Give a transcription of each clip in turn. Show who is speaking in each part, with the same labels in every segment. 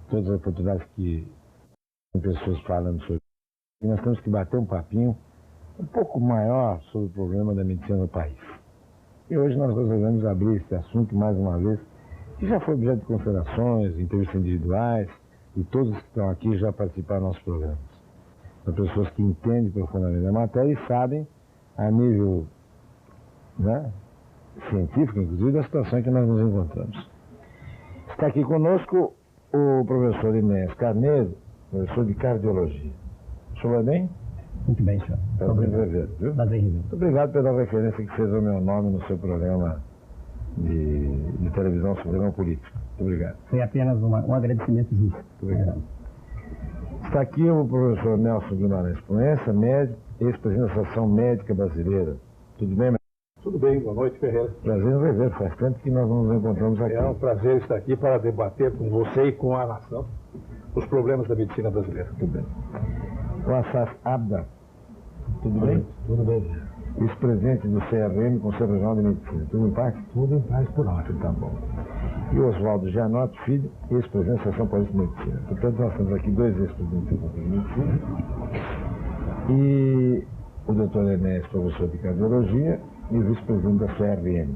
Speaker 1: todas as oportunidades que tem pessoas falando sobre. E nós temos que bater um papinho um pouco maior sobre o problema da medicina no país. E hoje nós resolvemos abrir esse assunto mais uma vez, que já foi objeto de considerações, entrevistas individuais, e todos que estão aqui já participaram dos nossos programas. São pessoas que entendem profundamente a matéria e sabem, a nível científico, inclusive, da situação em que nós nos encontramos. Está aqui conosco o professor Inés Carneiro, professor de cardiologia. O senhor vai bem?
Speaker 2: Muito bem, senhor.
Speaker 1: Prazer em rever, viu?
Speaker 2: Prazer em rever.
Speaker 1: Muito obrigado pela referência que fez ao meu nome no seu programa de televisão sobre programa político. Muito obrigado.
Speaker 2: Foi apenas um agradecimento justo.
Speaker 1: Muito obrigado. Está aqui o professor Nelson Guimarães Proença, médico, ex-presidente da Associação Médica Brasileira. Tudo bem, médico?
Speaker 3: Tudo bem, boa noite, Ferreira.
Speaker 1: Prazer em rever, faz tempo que nós nos encontramos aqui.
Speaker 3: É um prazer estar aqui para debater com você e com a nação os problemas da medicina brasileira.
Speaker 1: Tudo bem. O Assaf Abda. Tudo bem?
Speaker 3: Tudo bem.
Speaker 1: Ex-presidente do CRM, Conselho Regional de Medicina. Tudo em paz?
Speaker 3: Tudo em paz por hora.
Speaker 1: Tá bom. E o Oswaldo Gianotti Filho, ex-presidente da Associação Paulista de Medicina. Portanto, nós temos aqui dois ex-presidentes da Associação de Medicina. E o doutor Enéas, professor de cardiologia, e vice-presidente da CRM.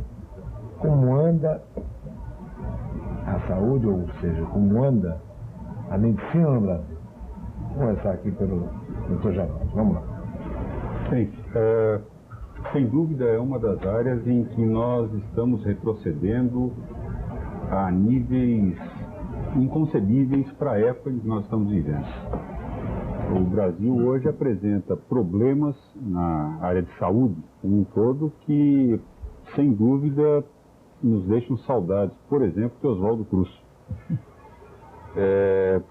Speaker 1: Como anda a saúde, ou seja, como anda a medicina no Brasil? Vou começar aqui pelo doutor Gianotti. Vamos lá.
Speaker 4: Bem, sem dúvida é uma das áreas em que nós estamos retrocedendo a níveis inconcebíveis para a época em que nós estamos vivendo. O Brasil hoje apresenta problemas na área de saúde como um todo que, sem dúvida, nos deixam saudades, por exemplo, de Oswaldo Cruz.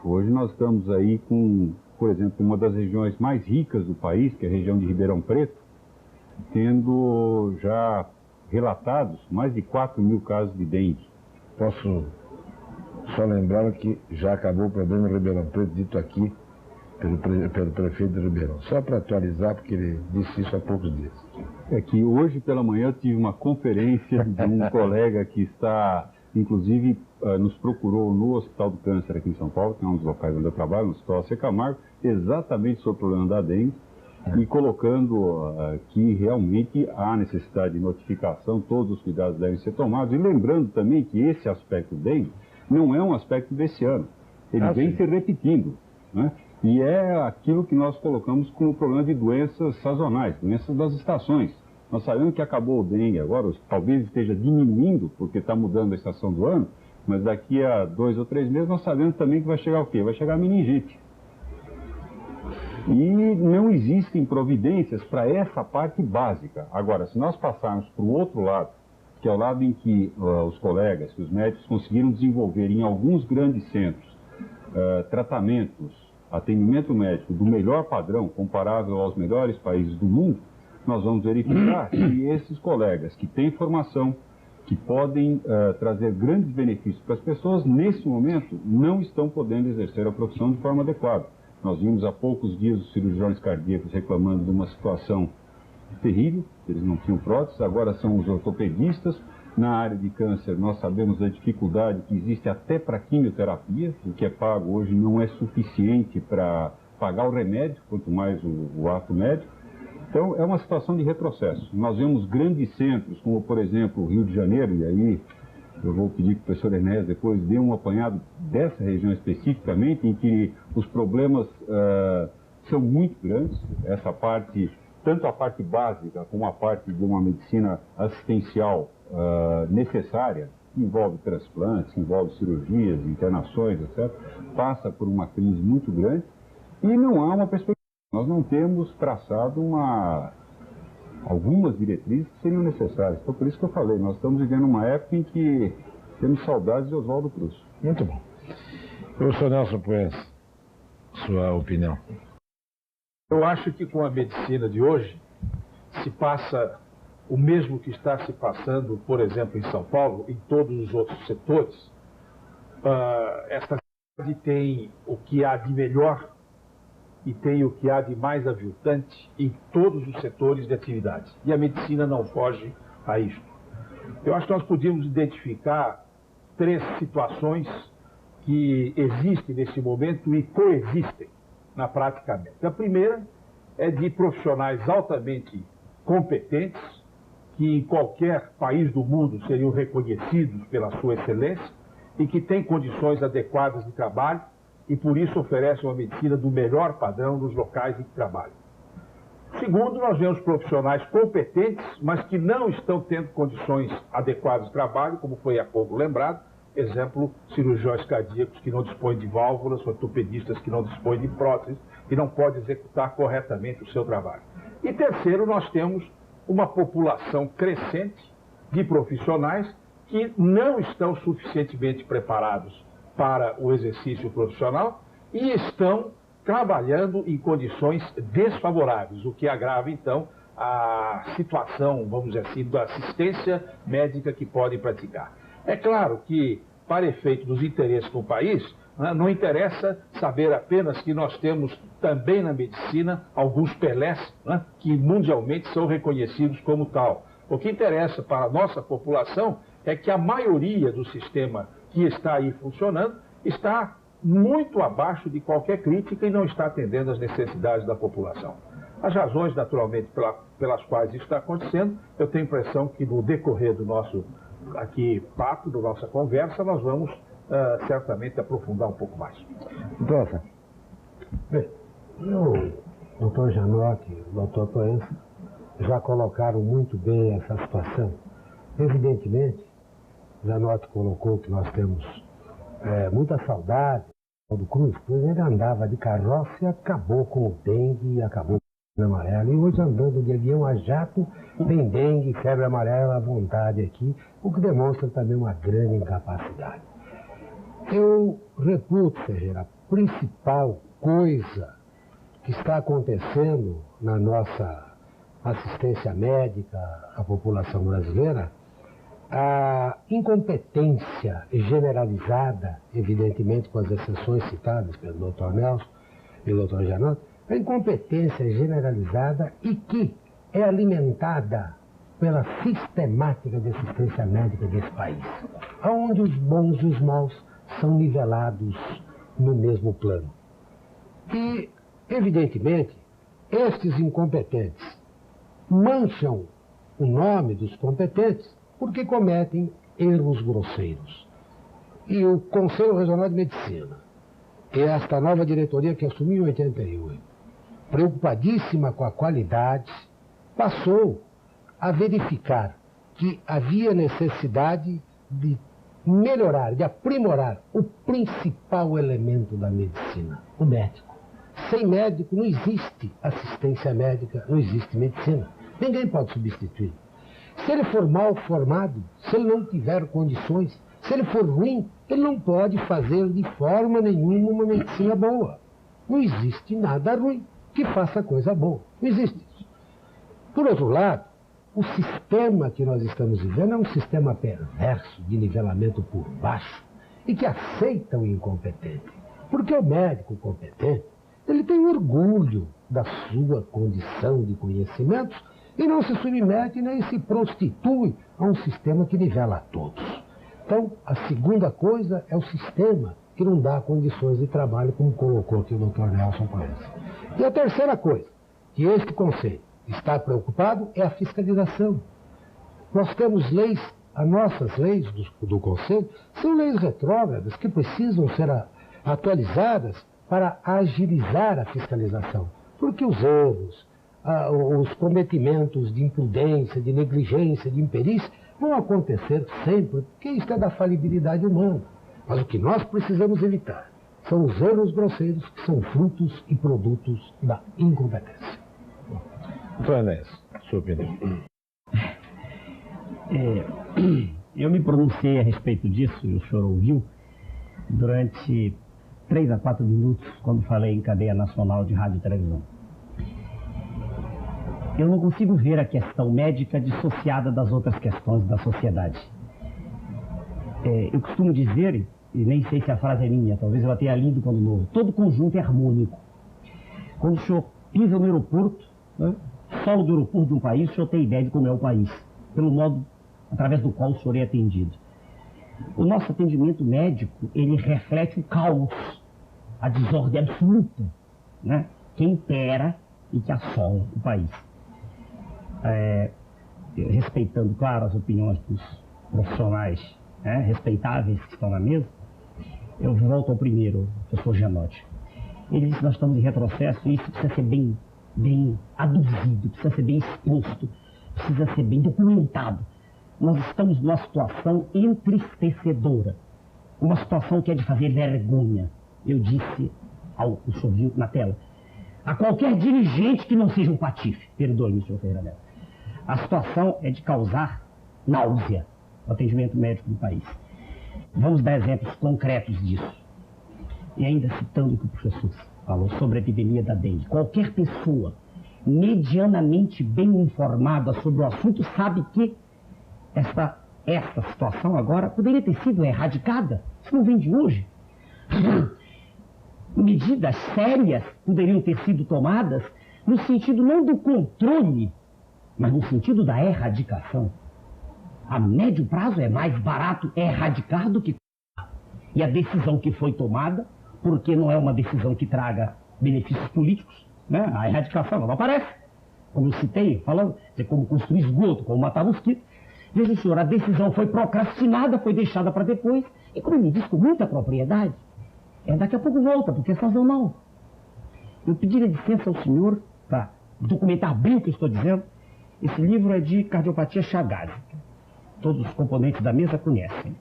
Speaker 4: Hoje nós estamos aí com, por exemplo, uma das regiões mais ricas do país, que é a região de Ribeirão Preto, tendo já relatados mais de 4.000 casos de dengue.
Speaker 1: Posso só lembrar que já acabou o problema em Ribeirão Preto, dito aqui pelo prefeito de Ribeirão. Só para atualizar, porque ele disse isso há poucos dias.
Speaker 4: É que hoje pela manhã eu tive uma conferência de um colega que está, inclusive, nos procurou no Hospital do Câncer aqui em São Paulo, que é um dos locais onde eu trabalho, no Hospital C. Camargo, exatamente sobre o problema da dengue, e colocando que realmente há necessidade de notificação, todos os cuidados devem ser tomados, e lembrando também que esse aspecto dengue não é um aspecto desse ano, ele vem se repetindo, né? E é aquilo que nós colocamos como problema de doenças sazonais, doenças das estações. Nós sabemos que acabou o dengue agora, talvez esteja diminuindo, porque está mudando a estação do ano, mas daqui a 2 ou 3 meses nós sabemos também que vai chegar o quê? Vai chegar a meningite. E não existem providências para essa parte básica. Agora, se nós passarmos para o outro lado, que é o lado em que os colegas, que os médicos conseguiram desenvolver em alguns grandes centros tratamentos, atendimento médico do melhor padrão, comparável aos melhores países do mundo, nós vamos verificar que esses colegas que têm formação, que podem trazer grandes benefícios para as pessoas, nesse momento não estão podendo exercer a profissão de forma adequada. Nós vimos há poucos dias os cirurgiões cardíacos reclamando de uma situação terrível, eles não tinham próteses, agora são os ortopedistas. Na área de câncer, nós sabemos da dificuldade que existe até para quimioterapia, o que é pago hoje não é suficiente para pagar o remédio, quanto mais o ato médico. Então, é uma situação de retrocesso. Nós vemos grandes centros, como, por exemplo, o Rio de Janeiro, e aí eu vou pedir que o professor Enéas depois dê um apanhado dessa região especificamente, em que os problemas são muito grandes, essa parte, tanto a parte básica como a parte de uma medicina assistencial necessária, que envolve transplantes, que envolve cirurgias, internações, etc., passa por uma crise muito grande e não há uma perspectiva. Nós não temos traçado algumas diretrizes que seriam necessárias. Então, por isso que eu falei, nós estamos vivendo uma época em que temos saudades de Oswaldo Cruz.
Speaker 1: Muito bom. Professor Nelson Proença, sua opinião.
Speaker 3: Eu acho que com a medicina de hoje se passa o mesmo que está se passando, por exemplo, em São Paulo, em todos os outros setores. Esta cidade tem o que há de melhor e tem o que há de mais aviltante em todos os setores de atividade. E a medicina não foge a isto. Eu acho que nós podíamos identificar 3 situações que existem nesse momento e coexistem na prática médica. A primeira é de profissionais altamente competentes, que em qualquer país do mundo seriam reconhecidos pela sua excelência e que têm condições adequadas de trabalho e por isso oferecem uma medicina do melhor padrão nos locais em que trabalham. Segundo, nós vemos profissionais competentes, mas que não estão tendo condições adequadas de trabalho, como foi há pouco lembrado, exemplo, cirurgiões cardíacos que não dispõem de válvulas, ortopedistas que não dispõem de próteses e não podem executar corretamente o seu trabalho. E terceiro, nós temos uma população crescente de profissionais que não estão suficientemente preparados para o exercício profissional e estão trabalhando em condições desfavoráveis, o que agrava, então, a situação, vamos dizer assim, da assistência médica que podem praticar. É claro que, para efeito dos interesses do país, não interessa saber apenas que nós temos também na medicina alguns Pelés, que mundialmente são reconhecidos como tal. O que interessa para a nossa população é que a maioria do sistema que está aí funcionando está muito abaixo de qualquer crítica e não está atendendo às necessidades da população. As razões, naturalmente, pelas quais isso está acontecendo, eu tenho a impressão que no decorrer do nosso papo, da nossa conversa, nós vamos certamente aprofundar um pouco mais.
Speaker 1: Doutor,
Speaker 5: bem, o doutor Janotti e o doutor Proença já colocaram muito bem essa situação. Evidentemente, Janotti colocou que nós temos muita saudade do Cruz, pois ele andava de carroça e acabou com o dengue e acabou com a febre amarela. E hoje andando de avião a jato, tem dengue e febre amarela à vontade aqui, o que demonstra também uma grande incapacidade. Eu reputo, Ferreira, a principal coisa que está acontecendo na nossa assistência médica à população brasileira, a incompetência generalizada, evidentemente com as exceções citadas pelo Dr. Nelson e o Dr. Janotti, a incompetência generalizada e que é alimentada pela sistemática de assistência médica desse país, onde os bons e os maus são nivelados no mesmo plano. E, evidentemente, estes incompetentes mancham o nome dos competentes porque cometem erros grosseiros. E o Conselho Regional de Medicina, e esta nova diretoria que assumiu em 88, preocupadíssima com a qualidade, passou a verificar que havia necessidade de melhorar, de aprimorar o principal elemento da medicina, o médico. Sem médico não existe assistência médica, não existe medicina. Ninguém pode substituir. Se ele for mal formado, se ele não tiver condições, se ele for ruim, ele não pode fazer de forma nenhuma uma medicina boa. Não existe nada ruim que faça coisa boa. Não existe isso. Por outro lado, o sistema que nós estamos vivendo é um sistema perverso de nivelamento por baixo e que aceita o incompetente. Porque o médico competente, ele tem orgulho da sua condição de conhecimentos e não se submete nem se prostitui a um sistema que nivela a todos. Então, a segunda coisa é o sistema que não dá condições de trabalho, como colocou aqui o Dr. Nelson Proença. E a terceira coisa, que este conselho está preocupado, é a fiscalização. Nós temos leis, as nossas leis do conselho, são leis retrógradas que precisam ser atualizadas para agilizar a fiscalização. Porque os erros, os cometimentos de imprudência, de negligência, de imperícia, vão acontecer sempre, porque isso é da falibilidade humana. Mas o que nós precisamos evitar são os erros grosseiros que são frutos e produtos da incompetência.
Speaker 1: Doutor Enéas, sua opinião.
Speaker 2: Eu me pronunciei a respeito disso, e o senhor ouviu, durante 3 a 4 minutos, quando falei em cadeia nacional de rádio e televisão. Eu não consigo ver a questão médica dissociada das outras questões da sociedade. Eu costumo dizer, e nem sei se a frase é minha, talvez eu a tenha lido quando novo, todo conjunto é harmônico. Quando o senhor pisa no aeroporto, solo do aeroporto de um país, o senhor tem ideia de como é o país, pelo modo através do qual o senhor é atendido. O nosso atendimento médico, ele reflete o caos, a desordem absoluta, né, que impera e que assola o país. Respeitando, claro, as opiniões dos profissionais respeitáveis que estão na mesa, eu volto ao primeiro, professor Gianotti. Ele disse que nós estamos em retrocesso e isso precisa ser bem aduzido, precisa ser bem exposto, precisa ser bem documentado. Nós estamos numa situação entristecedora, uma situação que é de fazer vergonha. Eu disse o senhor viu na tela, a qualquer dirigente que não seja um patife, perdoe-me, senhor Ferreira Neto. A situação é de causar náusea no atendimento médico do país. Vamos dar exemplos concretos disso. E ainda citando o que o professor falou sobre a epidemia da dengue, qualquer pessoa medianamente bem informada sobre o assunto sabe que esta situação agora poderia ter sido erradicada. Isso não vem de hoje. Medidas sérias poderiam ter sido tomadas no sentido não do controle, mas no sentido da erradicação. A médio prazo é mais barato erradicar do que... E a decisão que foi tomada, porque não é uma decisão que traga benefícios políticos, né? A erradicação não aparece. Como eu citei, falando de como construir esgoto, como matar mosquito. Veja, senhor, a decisão foi procrastinada, foi deixada para depois, e como ele diz com muita propriedade, daqui a pouco volta, porque é sazonal. Eu pediria licença ao senhor para documentar bem o que eu estou dizendo. Esse livro é de cardiopatia chagásica. Todos os componentes da mesa conhecem.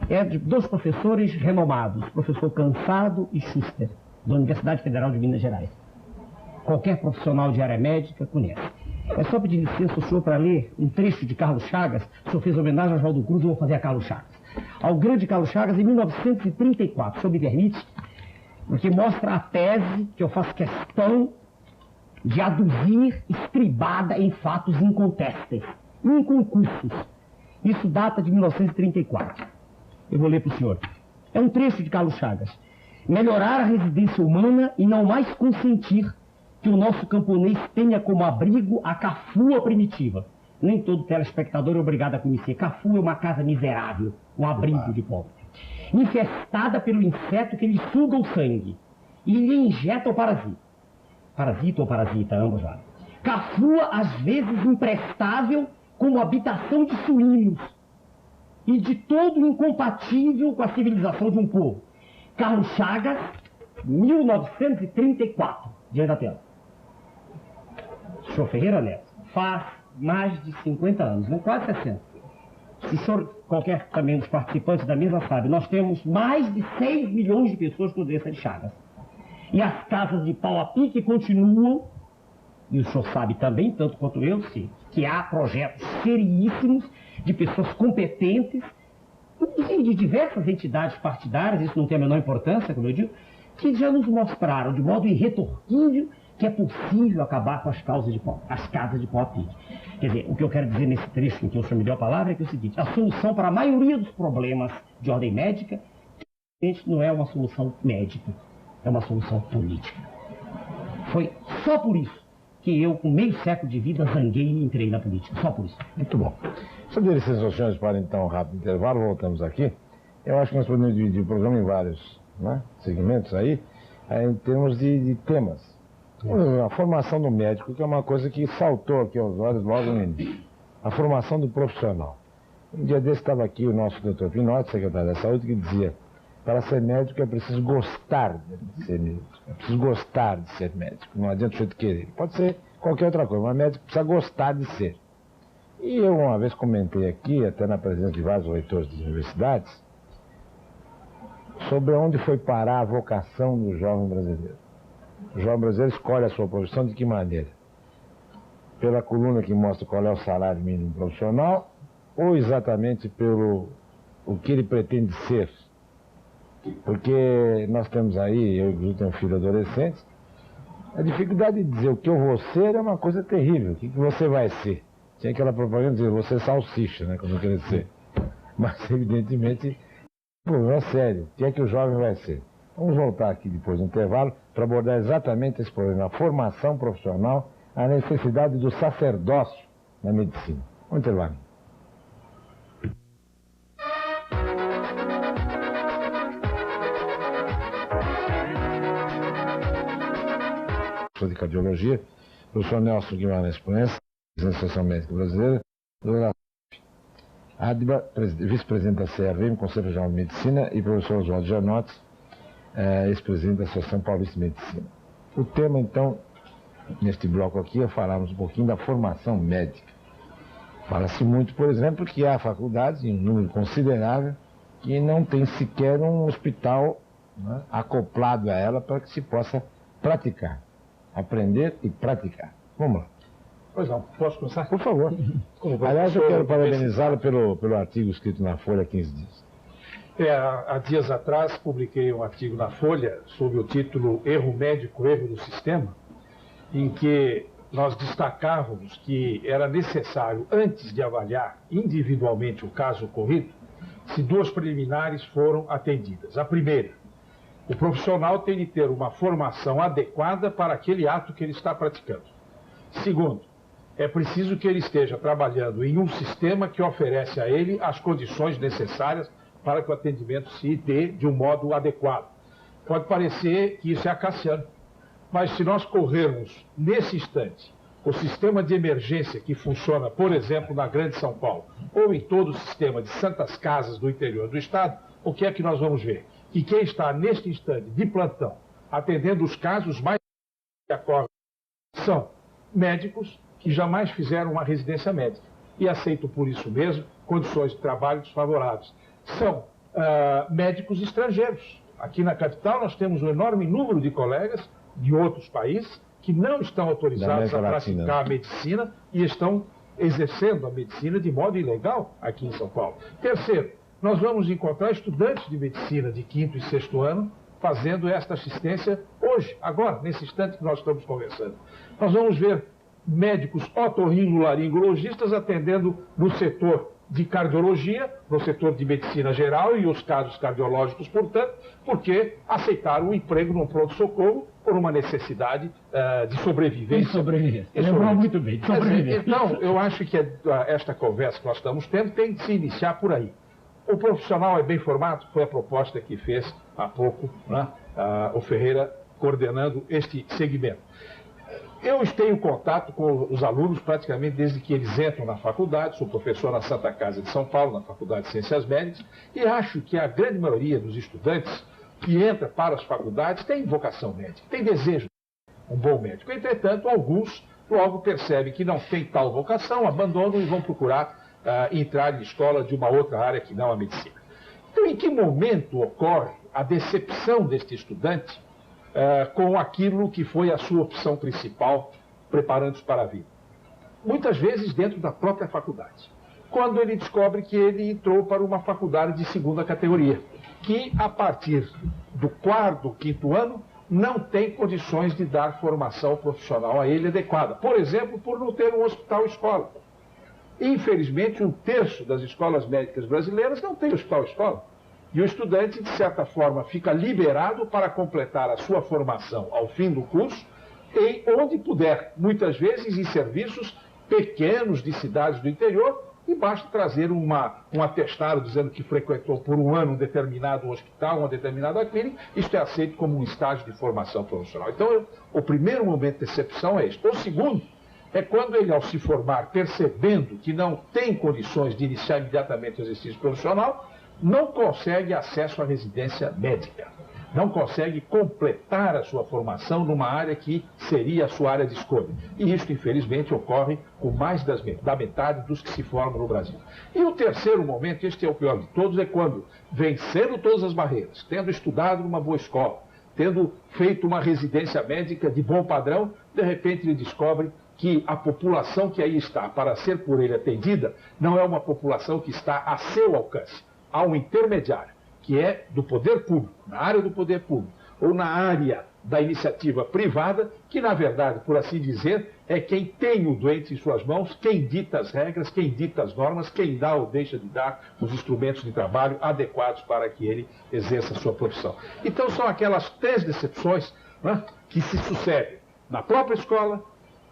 Speaker 2: É de dois professores renomados, professor Cansado e Schuster, da Universidade Federal de Minas Gerais. Qualquer profissional de área médica conhece. É só pedir licença ao senhor para ler um trecho de Carlos Chagas. O senhor fez homenagem a Oswaldo Cruz, eu vou fazer a Carlos Chagas. Ao grande Carlos Chagas, em 1934, o senhor me permite, porque mostra a tese que eu faço questão de aduzir, estribada em fatos incontestes, inconcursos. Isso data de 1934. Eu vou ler para o senhor. É um trecho de Carlos Chagas. Melhorar a residência humana e não mais consentir que o nosso camponês tenha como abrigo a cafua primitiva. Nem todo telespectador é obrigado a conhecer. Cafu é uma casa miserável, um abrigo de pobre. Infestada pelo inseto que lhe suga o sangue e lhe injeta o parasita. Parasita ou parasita, ambos lá. Cafua, às vezes, imprestável como habitação de suínos e de todo incompatível com a civilização de um povo. Carlos Chagas, 1934, diante da tela. Senhor Ferreira Neto, faz mais de 50 anos, né? Quase 60. Se o senhor, qualquer também dos participantes da mesa sabe, nós temos mais de 6 milhões de pessoas com doença de Chagas. E as casas de pau a pique continuam, e o senhor sabe também, tanto quanto eu, sim, que há projetos seríssimos de pessoas competentes, inclusive de diversas entidades partidárias, isso não tem a menor importância, como eu digo, que já nos mostraram de modo irretorquível que é possível acabar com as casas de pau a pique. Quer dizer, o que eu quero dizer nesse trecho em que o senhor me deu a palavra é que é o seguinte: a solução para a maioria dos problemas de ordem médica não é uma solução médica, é uma solução política. Foi só por isso que eu, com meio século de vida, zanguei e entrei na política. Só por isso.
Speaker 1: Muito bom. Se eu der licença aos senhores para então um rápido intervalo, voltamos aqui. Eu acho que nós podemos dividir o programa em vários segmentos aí, em termos de temas. A formação do médico, que é uma coisa que saltou aqui aos olhos logo no início. A formação do profissional. Um dia desse estava aqui o nosso doutor Pinotti, secretário da Saúde, que dizia: para ser médico é preciso gostar de ser médico. É preciso gostar de ser médico. Não adianta o jeito querer. Pode ser qualquer outra coisa, mas médico precisa gostar de ser. E eu uma vez comentei aqui, até na presença de vários reitores de universidades, sobre onde foi parar a vocação do jovem brasileiro. O jovem brasileiro escolhe a sua profissão de que maneira? Pela coluna que mostra qual é o salário mínimo profissional, ou exatamente pelo o que ele pretende ser? Porque nós temos aí, eu inclusive tenho um filho adolescente, a dificuldade de dizer o que eu vou ser é uma coisa terrível. O que você vai ser? Tinha aquela propaganda de dizer, você é salsicha, né, quando eu queria ser. Mas, evidentemente, o problema é sério. O que é que o jovem vai ser? Vamos voltar aqui depois do intervalo para abordar exatamente esse problema, a formação profissional, a necessidade do sacerdócio na medicina. Vamos intervalo. professor de cardiologia, professor Nelson Guimarães Proença, presidente da Associação Médica Brasileira, doutora Adba, vice-presidente da CRM, Conselho Regional de Medicina, e professor Oswaldo Janotti, ex-presidente da Associação Paulista de Medicina. O tema, então, neste bloco aqui, é falarmos um pouquinho da formação médica. Fala-se muito, por exemplo, que há faculdades, em um número considerável, que não tem sequer um hospital, né, acoplado a ela para que se possa praticar, aprender e praticar. Vamos lá.
Speaker 3: Pois não, posso começar?
Speaker 1: Por favor. Aliás, eu quero parabenizá-lo pelo artigo escrito na Folha há 15 dias.
Speaker 3: Há dias atrás publiquei um artigo na Folha sob o título Erro Médico, Erro do Sistema, em que nós destacávamos que era necessário, antes de avaliar individualmente o caso ocorrido, se duas preliminares foram atendidas. A primeira, o profissional tem de ter uma formação adequada para aquele ato que ele está praticando. Segundo, é preciso que ele esteja trabalhando em um sistema que oferece a ele as condições necessárias para que o atendimento se dê de um modo adequado. Pode parecer que isso é acaciano, mas se nós corrermos nesse instante o sistema de emergência que funciona, por exemplo, na Grande São Paulo, ou em todo o sistema de santas casas do interior do estado, o que é que nós vamos ver? Que quem está neste instante de plantão, atendendo os casos mais que ocorrem, são médicos que jamais fizeram uma residência médica e aceitam por isso mesmo condições de trabalho desfavoráveis. São médicos estrangeiros. Aqui na capital nós temos um enorme número de colegas de outros países que não estão autorizados a praticar a medicina e estão exercendo a medicina de modo ilegal aqui em São Paulo. Terceiro, nós vamos encontrar estudantes de medicina de 5º e 6º ano fazendo esta assistência hoje, agora, nesse instante que nós estamos conversando. Nós vamos ver médicos otorrinolaringologistas atendendo no setor de cardiologia, no setor de medicina geral e os casos cardiológicos, portanto, porque aceitaram o emprego no pronto-socorro por uma necessidade de sobrevivência.
Speaker 2: De sobrevivência. Lembrou muito bem, de sobrevivência.
Speaker 3: Então, eu acho que esta conversa que nós estamos tendo tem que se iniciar por aí. O profissional é bem formado? Foi a proposta que fez há pouco, né, o Ferreira coordenando este segmento. Eu tenho contato com os alunos praticamente desde que eles entram na faculdade, sou professor na Santa Casa de São Paulo, na Faculdade de Ciências Médicas, e acho que a grande maioria dos estudantes que entra para as faculdades tem vocação médica, tem desejo de um bom médico. Entretanto, alguns logo percebem que não tem tal vocação, abandonam e vão procurar entrar em escola de uma outra área que não a medicina. Então, em que momento ocorre a decepção deste estudante com aquilo que foi a sua opção principal, preparando-se para a vida? Muitas vezes dentro da própria faculdade. Quando ele descobre que ele entrou para uma faculdade de segunda categoria, que a partir do 4º, 5º ano, não tem condições de dar formação profissional a ele adequada. Por exemplo, por não ter um hospital-escola. Infelizmente, 1/3 das escolas médicas brasileiras não tem hospital-escola. E o estudante, de certa forma, fica liberado para completar a sua formação ao fim do curso, em onde puder, muitas vezes em serviços pequenos de cidades do interior, e basta trazer um atestado dizendo que frequentou por um ano um determinado hospital, uma determinada clínica, isto é aceito como um estágio de formação profissional. Então, o primeiro momento de decepção é este. O segundo é quando ele, ao se formar, percebendo que não tem condições de iniciar imediatamente o exercício profissional, não consegue acesso à residência médica, não consegue completar a sua formação numa área que seria a sua área de escolha. E isso, infelizmente, ocorre com mais da metade dos que se formam no Brasil. E o terceiro momento, este é o pior de todos, é quando, vencendo todas as barreiras, tendo estudado numa boa escola, tendo feito uma residência médica de bom padrão, de repente ele descobre que a população que aí está para ser por ele atendida não é uma população que está a seu alcance. Há um intermediário, que é do poder público, na área do poder público, ou na área da iniciativa privada, que na verdade, por assim dizer, é quem tem o doente em suas mãos, quem dita as regras, quem dita as normas, quem dá ou deixa de dar os instrumentos de trabalho adequados para que ele exerça a sua profissão. Então são aquelas 3 decepções, né, que se sucedem na própria escola,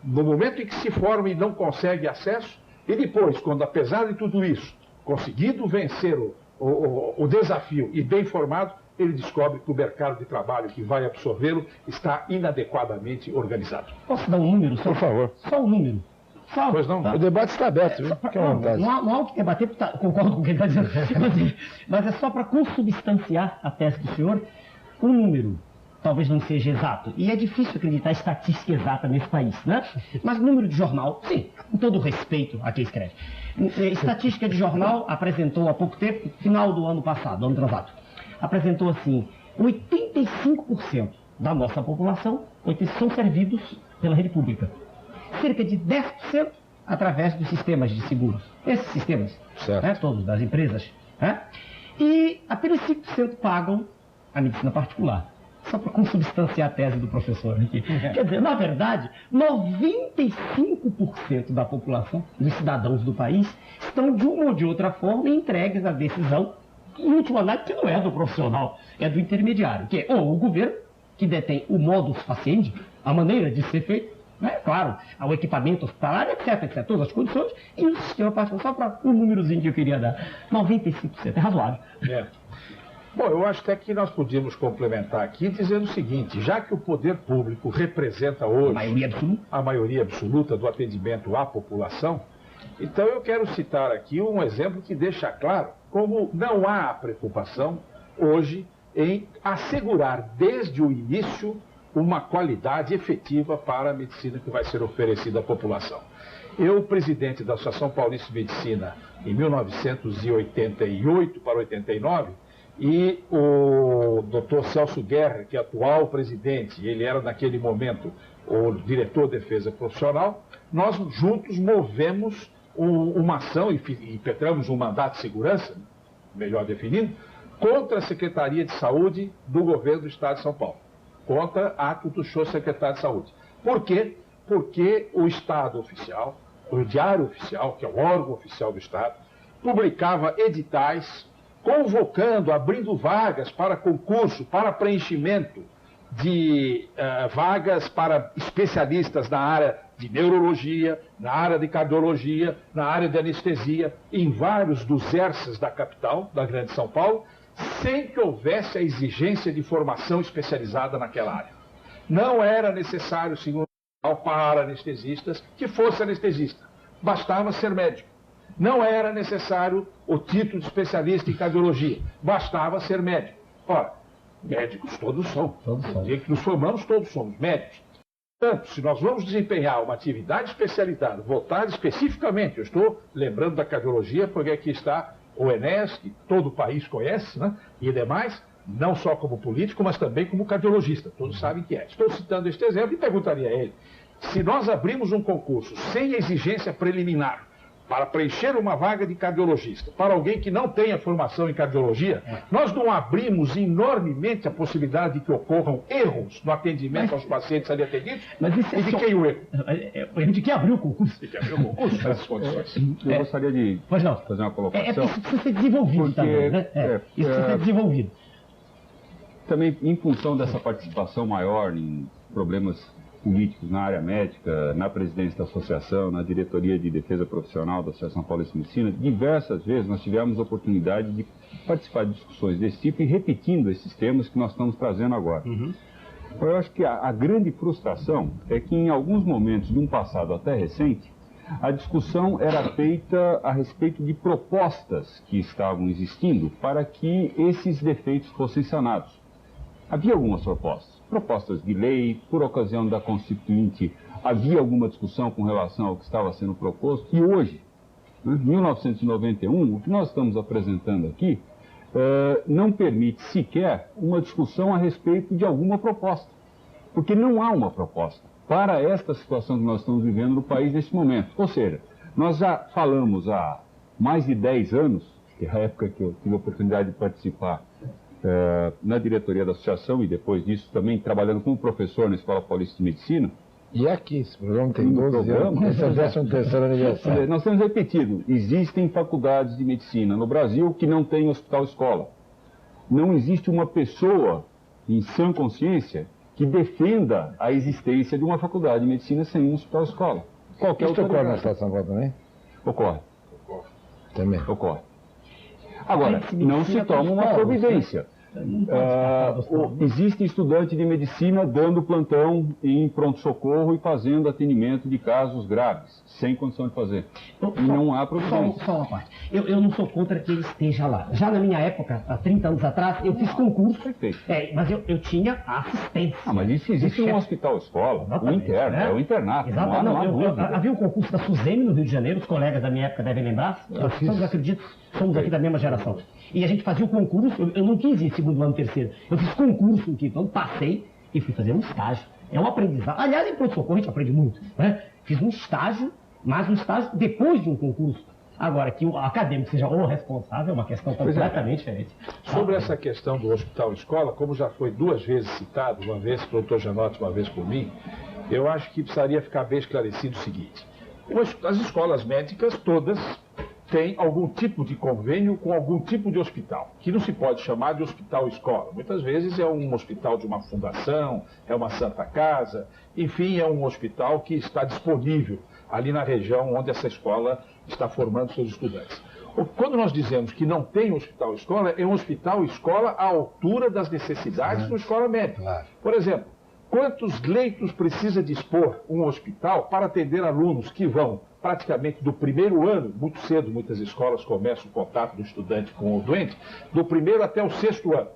Speaker 3: no momento em que se forma e não consegue acesso, e depois, quando apesar de tudo isso, conseguido vencer o desafio e bem formado, ele descobre que o mercado de trabalho que vai absorvê-lo está inadequadamente organizado.
Speaker 2: Posso dar um número só?
Speaker 1: Por favor.
Speaker 2: Só um número. Só,
Speaker 3: Pois não?
Speaker 2: tá?
Speaker 1: O debate está aberto, viu? Fique à vontade.
Speaker 2: Não há o que debater, porque concordo com o que ele está dizendo. Mas é só para consubstanciar a tese do senhor. Um número talvez não seja exato. E é difícil acreditar estatística exata nesse país, né? Mas número de jornal, sim, com todo respeito a quem escreve. Estatística de jornal apresentou há pouco tempo, final do ano passado, ano atrasado, apresentou assim, 85% da nossa população são servidos pela rede pública. Cerca de 10% através dos sistemas de seguros. Esses sistemas, né, todos, das empresas. Né? E apenas 5% pagam a medicina particular. Só para consubstanciar a tese do professor aqui. Quer dizer, na verdade, 95% da população, dos cidadãos do país, estão de uma ou de outra forma entregues à decisão, em última análise, que não é do profissional, é do intermediário, que é ou o governo, que detém o modus faciandi, a maneira de ser feito, né? Claro, o equipamento hospitalar, etc, todas as condições, e o sistema particular, só para um númerozinho que eu queria dar. 95%, é razoável.
Speaker 3: É. Bom, eu acho até que nós podíamos complementar aqui dizendo o seguinte, já que o poder público representa hoje a maioria absoluta do atendimento à população, então eu quero citar aqui um exemplo que deixa claro como não há preocupação hoje em assegurar desde o início uma qualidade efetiva para a medicina que vai ser oferecida à população. Eu, presidente da Associação Paulista de Medicina em 1988 para 89, e o Dr. Celso Guerra, que é atual presidente, ele era naquele momento o diretor de defesa profissional, nós juntos movemos uma ação e impetramos um mandato de segurança, melhor definindo, contra a Secretaria de Saúde do governo do Estado de São Paulo, contra ato do senhor secretário de Saúde. Por quê? Porque o Estado oficial, o Diário Oficial, que é o órgão oficial do Estado, publicava editais convocando, abrindo vagas para concurso, para preenchimento de vagas para especialistas na área de neurologia, na área de cardiologia, na área de anestesia, em vários dos ERSAs da capital, da Grande São Paulo, sem que houvesse a exigência de formação especializada naquela área. Não era necessário, segundo para anestesistas, que fosse anestesista. Bastava ser médico. Não era necessário o título de especialista em cardiologia. Bastava ser médico. Ora, médicos todos são. No dia que nos formamos, todos somos médicos. Portanto, se nós vamos desempenhar uma atividade especializada, voltada especificamente, eu estou lembrando da cardiologia, porque aqui está o Enéas, que todo o país conhece, né? E demais, não só como político, mas também como cardiologista. Todos sabem que é. Estou citando este exemplo e perguntaria a ele, se nós abrimos um concurso sem exigência preliminar, para preencher uma vaga de cardiologista, para alguém que não tenha formação em cardiologia, nós não abrimos enormemente a possibilidade de que ocorram erros no atendimento aos pacientes ali atendidos?
Speaker 2: Mas isso
Speaker 3: e de quem o erro?
Speaker 2: O erro de quem abriu o concurso.
Speaker 3: De quem abriu o concurso, nessas condições.
Speaker 4: Eu gostaria de fazer uma colocação.
Speaker 2: Isso precisa ser desenvolvido também, né? Isso precisa ser desenvolvido.
Speaker 4: Também, em função dessa participação maior em problemas políticos na área médica, na presidência da associação, na diretoria de defesa profissional da Associação Paulista de Medicina, diversas vezes nós tivemos a oportunidade de participar de discussões desse tipo e repetindo esses temas que nós estamos trazendo agora. Eu acho que a grande frustração é que em alguns momentos de um passado até recente, a discussão era feita a respeito de propostas que estavam existindo para que esses defeitos fossem sanados. Havia algumas propostas de lei, por ocasião da Constituinte havia alguma discussão com relação ao que estava sendo proposto, e hoje, em 1991, o que nós estamos apresentando aqui não permite sequer uma discussão a respeito de alguma proposta, porque não há uma proposta para esta situação que nós estamos vivendo no país nesse momento. Ou seja, nós já falamos há mais de 10 anos, que é a época que eu tive a oportunidade de participar na diretoria da associação e depois disso também trabalhando como professor na Escola Paulista de Medicina.
Speaker 1: E aqui, esse programa tem 12 anos, esse é o 13º aniversário.
Speaker 4: Nós temos repetido, existem faculdades de medicina no Brasil que não têm hospital-escola. Não existe uma pessoa em sã consciência que defenda a existência de uma faculdade de medicina sem um hospital-escola.
Speaker 1: Isso ocorre na Estado de São Paulo também?
Speaker 4: Ocorre.
Speaker 1: Também.
Speaker 4: Ocorre. Agora, não se toma uma providência. Existe estudante de medicina dando plantão em pronto-socorro e fazendo atendimento de casos graves, sem condição de fazer. E não há providência.
Speaker 2: Só uma parte. Eu não sou contra que ele esteja lá. Já na minha época, há 30 anos atrás, eu fiz concurso.
Speaker 4: Perfeito.
Speaker 2: Mas eu tinha assistência.
Speaker 4: Mas isso existe um hospital-escola, o interno, é o internato.
Speaker 2: Exatamente. Havia um concurso da Suzeme no Rio de Janeiro, os colegas da minha época devem lembrar. Todos acreditam, somos aqui da mesma geração. E a gente fazia o concurso, eu não quis ir segundo ano, terceiro. Eu fiz concurso no quinto ano, passei e fui fazer um estágio. É um aprendizado. Aliás, em pronto-socorro a gente aprende muito, né? Fiz um estágio, mas um estágio depois de um concurso. Agora, que o acadêmico seja o responsável é uma questão completamente diferente.
Speaker 3: Sobre essa questão do hospital-escola, como já foi 2 vezes citado, uma vez pelo Dr. Janotti, uma vez por mim, eu acho que precisaria ficar bem esclarecido o seguinte. As escolas médicas todas têm algum tipo de convênio com algum tipo de hospital, que não se pode chamar de hospital-escola. Muitas vezes é um hospital de uma fundação, é uma santa casa, enfim, é um hospital que está disponível ali na região onde essa escola está formando seus estudantes. Quando nós dizemos que não tem hospital-escola, é um hospital-escola à altura das necessidades de uma escola médica. Por exemplo, quantos leitos precisa dispor um hospital para atender alunos que vão praticamente do primeiro ano, muito cedo muitas escolas começam o contato do estudante com o doente, do primeiro até o 6º ano.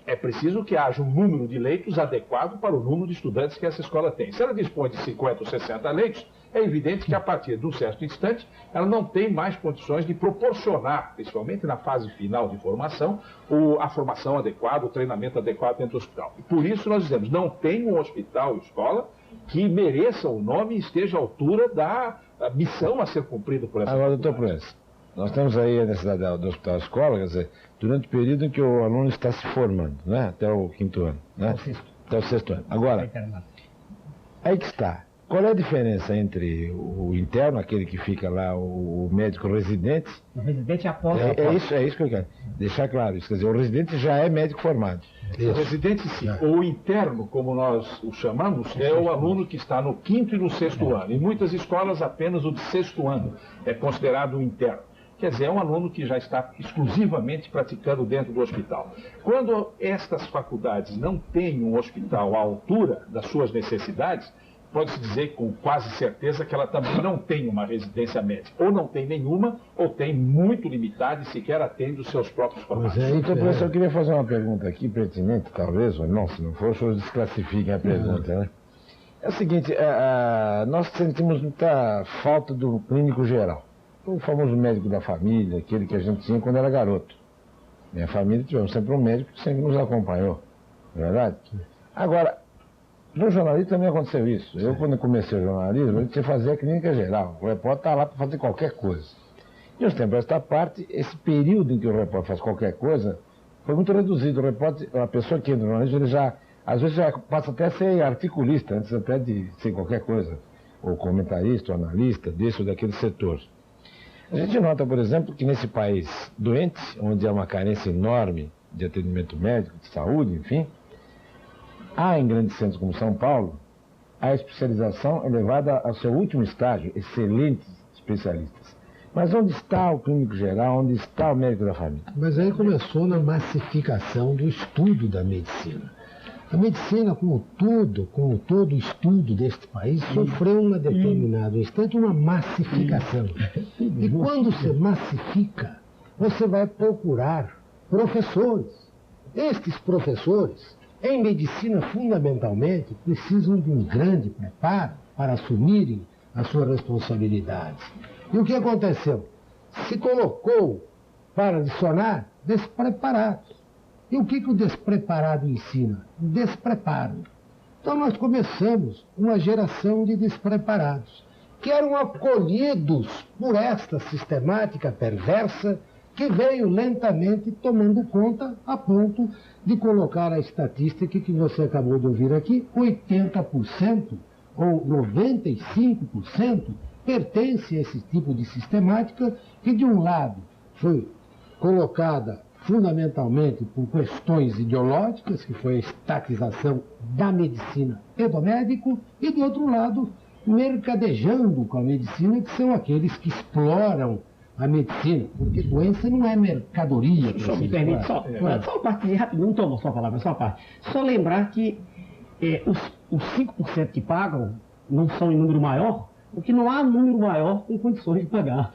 Speaker 3: É preciso que haja um número de leitos adequado para o número de estudantes que essa escola tem. Se ela dispõe de 50 ou 60 leitos, é evidente que a partir de um certo instante ela não tem mais condições de proporcionar, principalmente na fase final de formação, a formação adequada, o treinamento adequado dentro do hospital. E por isso nós dizemos, não tem um hospital-escola que mereça o nome e esteja à altura da missão a ser cumprida por essa
Speaker 1: Agora, doutor Proença, nós temos aí a necessidade do hospital-escola, quer dizer, durante o período em que o aluno está se formando, né? Até o 5º ano, né? Até o 6º ano. Agora, aí que está. Qual é a diferença entre o interno, aquele que fica lá, o médico residente?
Speaker 2: O residente após
Speaker 1: é isso que eu quero deixar claro. Isso quer dizer, o residente já é médico formado.
Speaker 3: O residente, sim. O interno, como nós o chamamos, é o aluno que está no 5º e no 6º ano. Em muitas escolas, apenas o de 6º ano é considerado o interno. Quer dizer, é um aluno que já está exclusivamente praticando dentro do hospital. Quando estas faculdades não têm um hospital à altura das suas necessidades, pode-se dizer com quase certeza que ela também não tem uma residência médica. Ou não tem nenhuma, ou tem muito limitada e sequer atende os seus próprios formatos.
Speaker 1: Então, professor, eu queria fazer uma pergunta aqui, pertinente, talvez, ou não, se não for, os senhores desclassifiquem a pergunta, né? É o seguinte, nós sentimos muita falta do clínico geral. O famoso médico da família, aquele que a gente tinha quando era garoto. Minha família tivemos sempre um médico que sempre nos acompanhou, não é verdade? Agora, no jornalismo também aconteceu isso. Eu, quando comecei o jornalismo, eu tinha que fazer a clínica geral. O repórter está lá para fazer qualquer coisa. E os tempos desta parte, esse período em que o repórter faz qualquer coisa, foi muito reduzido. O repórter, a pessoa que entra no jornalismo, ele já, às vezes, já passa até a ser articulista, antes até de ser qualquer coisa. Ou comentarista, ou analista, desse ou daquele setor. A gente nota, por exemplo, que nesse país doente, onde há uma carência enorme de atendimento médico, de saúde, enfim, há em grandes centros como São Paulo, a especialização é levada ao seu último estágio, excelentes especialistas. Mas onde está o clínico geral, onde está o médico da família?
Speaker 5: Mas aí começou na massificação do estudo da medicina. A medicina, como todo o estudo deste país, sofreu em um determinado instante uma massificação. E quando se massifica, você vai procurar professores. Estes professores, em medicina, fundamentalmente, precisam de um grande preparo para assumirem as suas responsabilidades. E o que aconteceu? Se colocou para adicionar despreparados. E o que o despreparado ensina? Despreparo. Então nós começamos uma geração de despreparados, que eram acolhidos por esta sistemática perversa que veio lentamente tomando conta a ponto de colocar a estatística que você acabou de ouvir aqui, 80% ou 95% pertence a esse tipo de sistemática que, de um lado, foi colocada fundamentalmente por questões ideológicas, que foi a estatização da medicina e do médico, e, do outro lado, mercadejando com a medicina, que são aqueles que exploram a medicina, porque doença não é mercadoria.
Speaker 2: Só me permite, só uma parte rapidinho, não toma só a palavra, só uma parte. Só lembrar que os 5% que pagam não são em número maior, porque não há número maior com condições de pagar.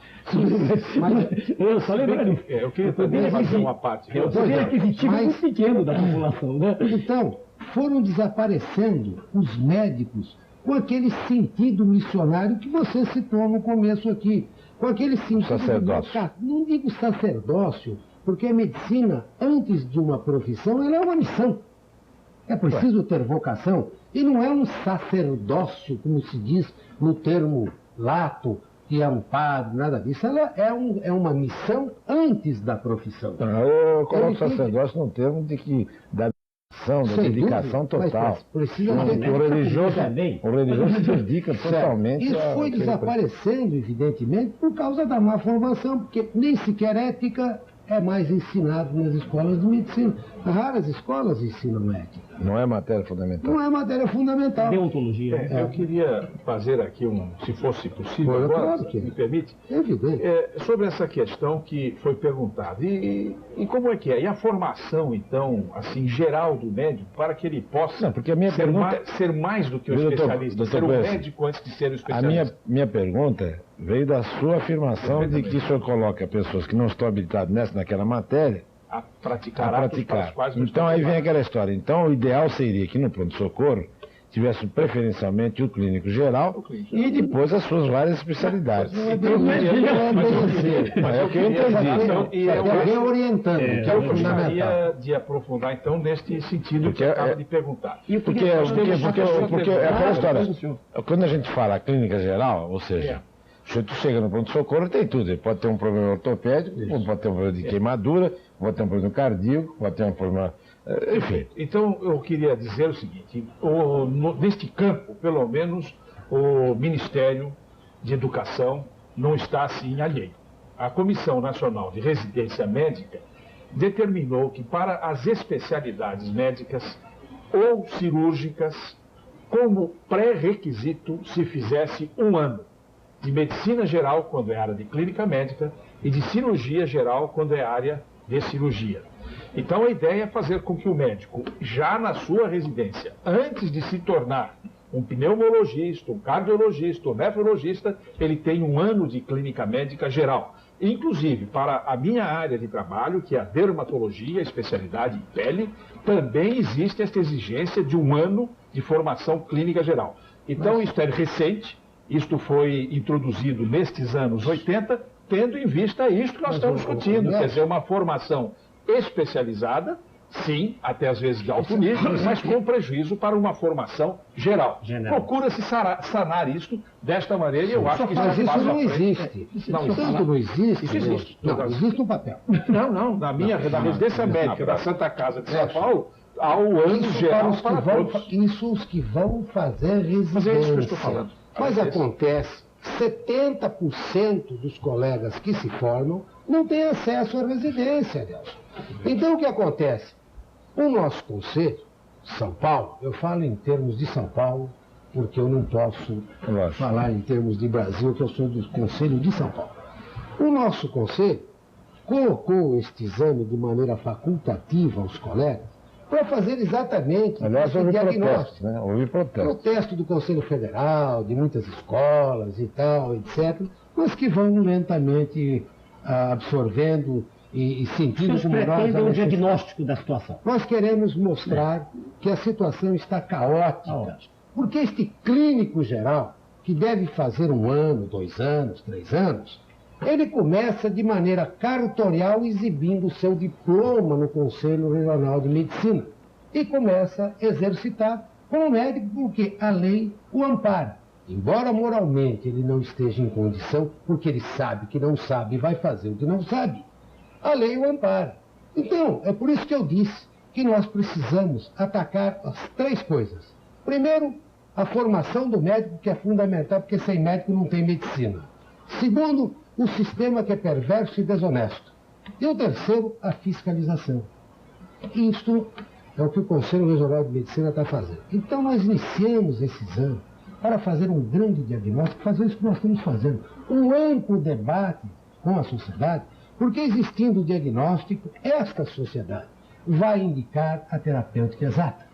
Speaker 2: Eu só lembro disso.
Speaker 3: Eu queria também fazer uma parte.
Speaker 2: O poder aquisitivo é muito pequeno da população, né?
Speaker 5: Então, foram desaparecendo os médicos com aquele sentido missionário que você citou no começo aqui. Com aquele sentido...
Speaker 1: Sacerdócio.
Speaker 5: Não digo sacerdócio, porque a medicina, antes de uma profissão, ela é uma missão. É preciso ter vocação. E não é um sacerdócio, como se diz no termo lato, que é um padre, nada disso. Ela é uma missão antes da profissão.
Speaker 1: Eu coloco sacerdócio no termo de que da dedicação total.
Speaker 5: Precisa
Speaker 1: O religioso se dedica totalmente.
Speaker 5: Isso foi desaparecendo, evidentemente, por causa da má formação, porque nem sequer ética é mais ensinado nas escolas de medicina. Raras escolas ensinam ética.
Speaker 1: Não é matéria fundamental.
Speaker 5: Não é matéria fundamental.
Speaker 2: Deontologia.
Speaker 3: Eu queria fazer aqui se fosse possível, agora,
Speaker 5: claro que
Speaker 3: me permite,
Speaker 5: é evidente.
Speaker 3: sobre essa questão que foi perguntada. E como é que é? E a formação, então, assim, geral do médico, para que ele possa
Speaker 1: porque a minha pergunta
Speaker 3: ser mais do que o especialista, ser um médico antes de ser o especialista?
Speaker 1: A minha pergunta veio da sua afirmação de que o senhor coloca pessoas que não estão habilitadas naquela matéria
Speaker 3: a praticar.
Speaker 1: Então aí vem aquela história. Então o ideal seria que no pronto-socorro tivesse preferencialmente o clínico geral e depois as suas várias especialidades.
Speaker 5: É o que eu entendi.
Speaker 3: E
Speaker 5: alguém orientando, que é o fundamental.
Speaker 3: gostaria de aprofundar então neste sentido que eu acabo de perguntar.
Speaker 1: Porque é aquela história. Quando a gente fala clínica geral, ou seja, se tu chega no pronto-socorro, tem tudo. Ele pode ter um problema ortopédico, pode ter um problema de queimadura, pode ter um problema cardíaco, pode ter um problema... Enfim.
Speaker 3: Então, eu queria dizer o seguinte, neste campo, pelo menos, o Ministério de Educação não está assim alheio. A Comissão Nacional de Residência Médica determinou que para as especialidades médicas ou cirúrgicas, como pré-requisito, se fizesse 1 ano de medicina geral, quando é área de clínica médica, e de cirurgia geral, quando é área de cirurgia. Então a ideia é fazer com que o médico, já na sua residência, antes de se tornar um pneumologista, um cardiologista, um nefrologista, ele tenha 1 ano de clínica médica geral. Inclusive, para a minha área de trabalho, que é a dermatologia, especialidade em pele, também existe esta exigência de 1 ano de formação clínica geral. Então isto é recente. Isto foi introduzido nestes anos 80, tendo em vista isto que nós estamos discutindo, quer dizer, uma formação especializada, sim, até às vezes de alto nível, mas com prejuízo para uma formação geral. Procura-se sanar isto desta maneira e eu acho que
Speaker 5: mas isso não existe.
Speaker 3: Não
Speaker 5: existe.
Speaker 3: Isso existe.
Speaker 5: Não, existe no papel.
Speaker 3: Não, na residência médica da Santa Casa de São Paulo, há o ano geral para todos.
Speaker 5: Isso os que vão fazer residência.
Speaker 3: Mas é isso que eu estou falando.
Speaker 5: Mas acontece, 70% dos colegas que se formam não têm acesso à residência, Nelson. Então o que acontece? O nosso conselho, São Paulo, eu falo em termos de São Paulo, porque eu não posso falar em termos de Brasil, que eu sou do Conselho de São Paulo. O nosso conselho colocou este exame de maneira facultativa aos colegas para fazer exatamente
Speaker 1: esse diagnóstico. Houve
Speaker 5: protesto do Conselho Federal, de muitas escolas e tal, etc., mas que vão lentamente absorvendo e sentindo como nós...
Speaker 2: pretendem o diagnóstico da situação.
Speaker 5: Nós queremos mostrar que a situação está caótica, porque este clínico geral, que deve fazer 1 ano, 2 anos, 3 anos, ele começa de maneira cartorial exibindo o seu diploma no Conselho Regional de Medicina e começa a exercitar como médico porque a lei o ampara. Embora moralmente ele não esteja em condição, porque ele sabe que não sabe e vai fazer o que não sabe, a lei o ampara. Então, é por isso que eu disse que nós precisamos atacar as 3 coisas. Primeiro, a formação do médico, que é fundamental, porque sem médico não tem medicina. Segundo, o sistema que é perverso e desonesto. E o terceiro, a fiscalização. Isto é o que o Conselho Regional de Medicina está fazendo. Então nós iniciamos esse exame para fazer um grande diagnóstico, fazer isso que nós estamos fazendo. Um amplo debate com a sociedade, porque existindo o diagnóstico, esta sociedade vai indicar a terapêutica exata.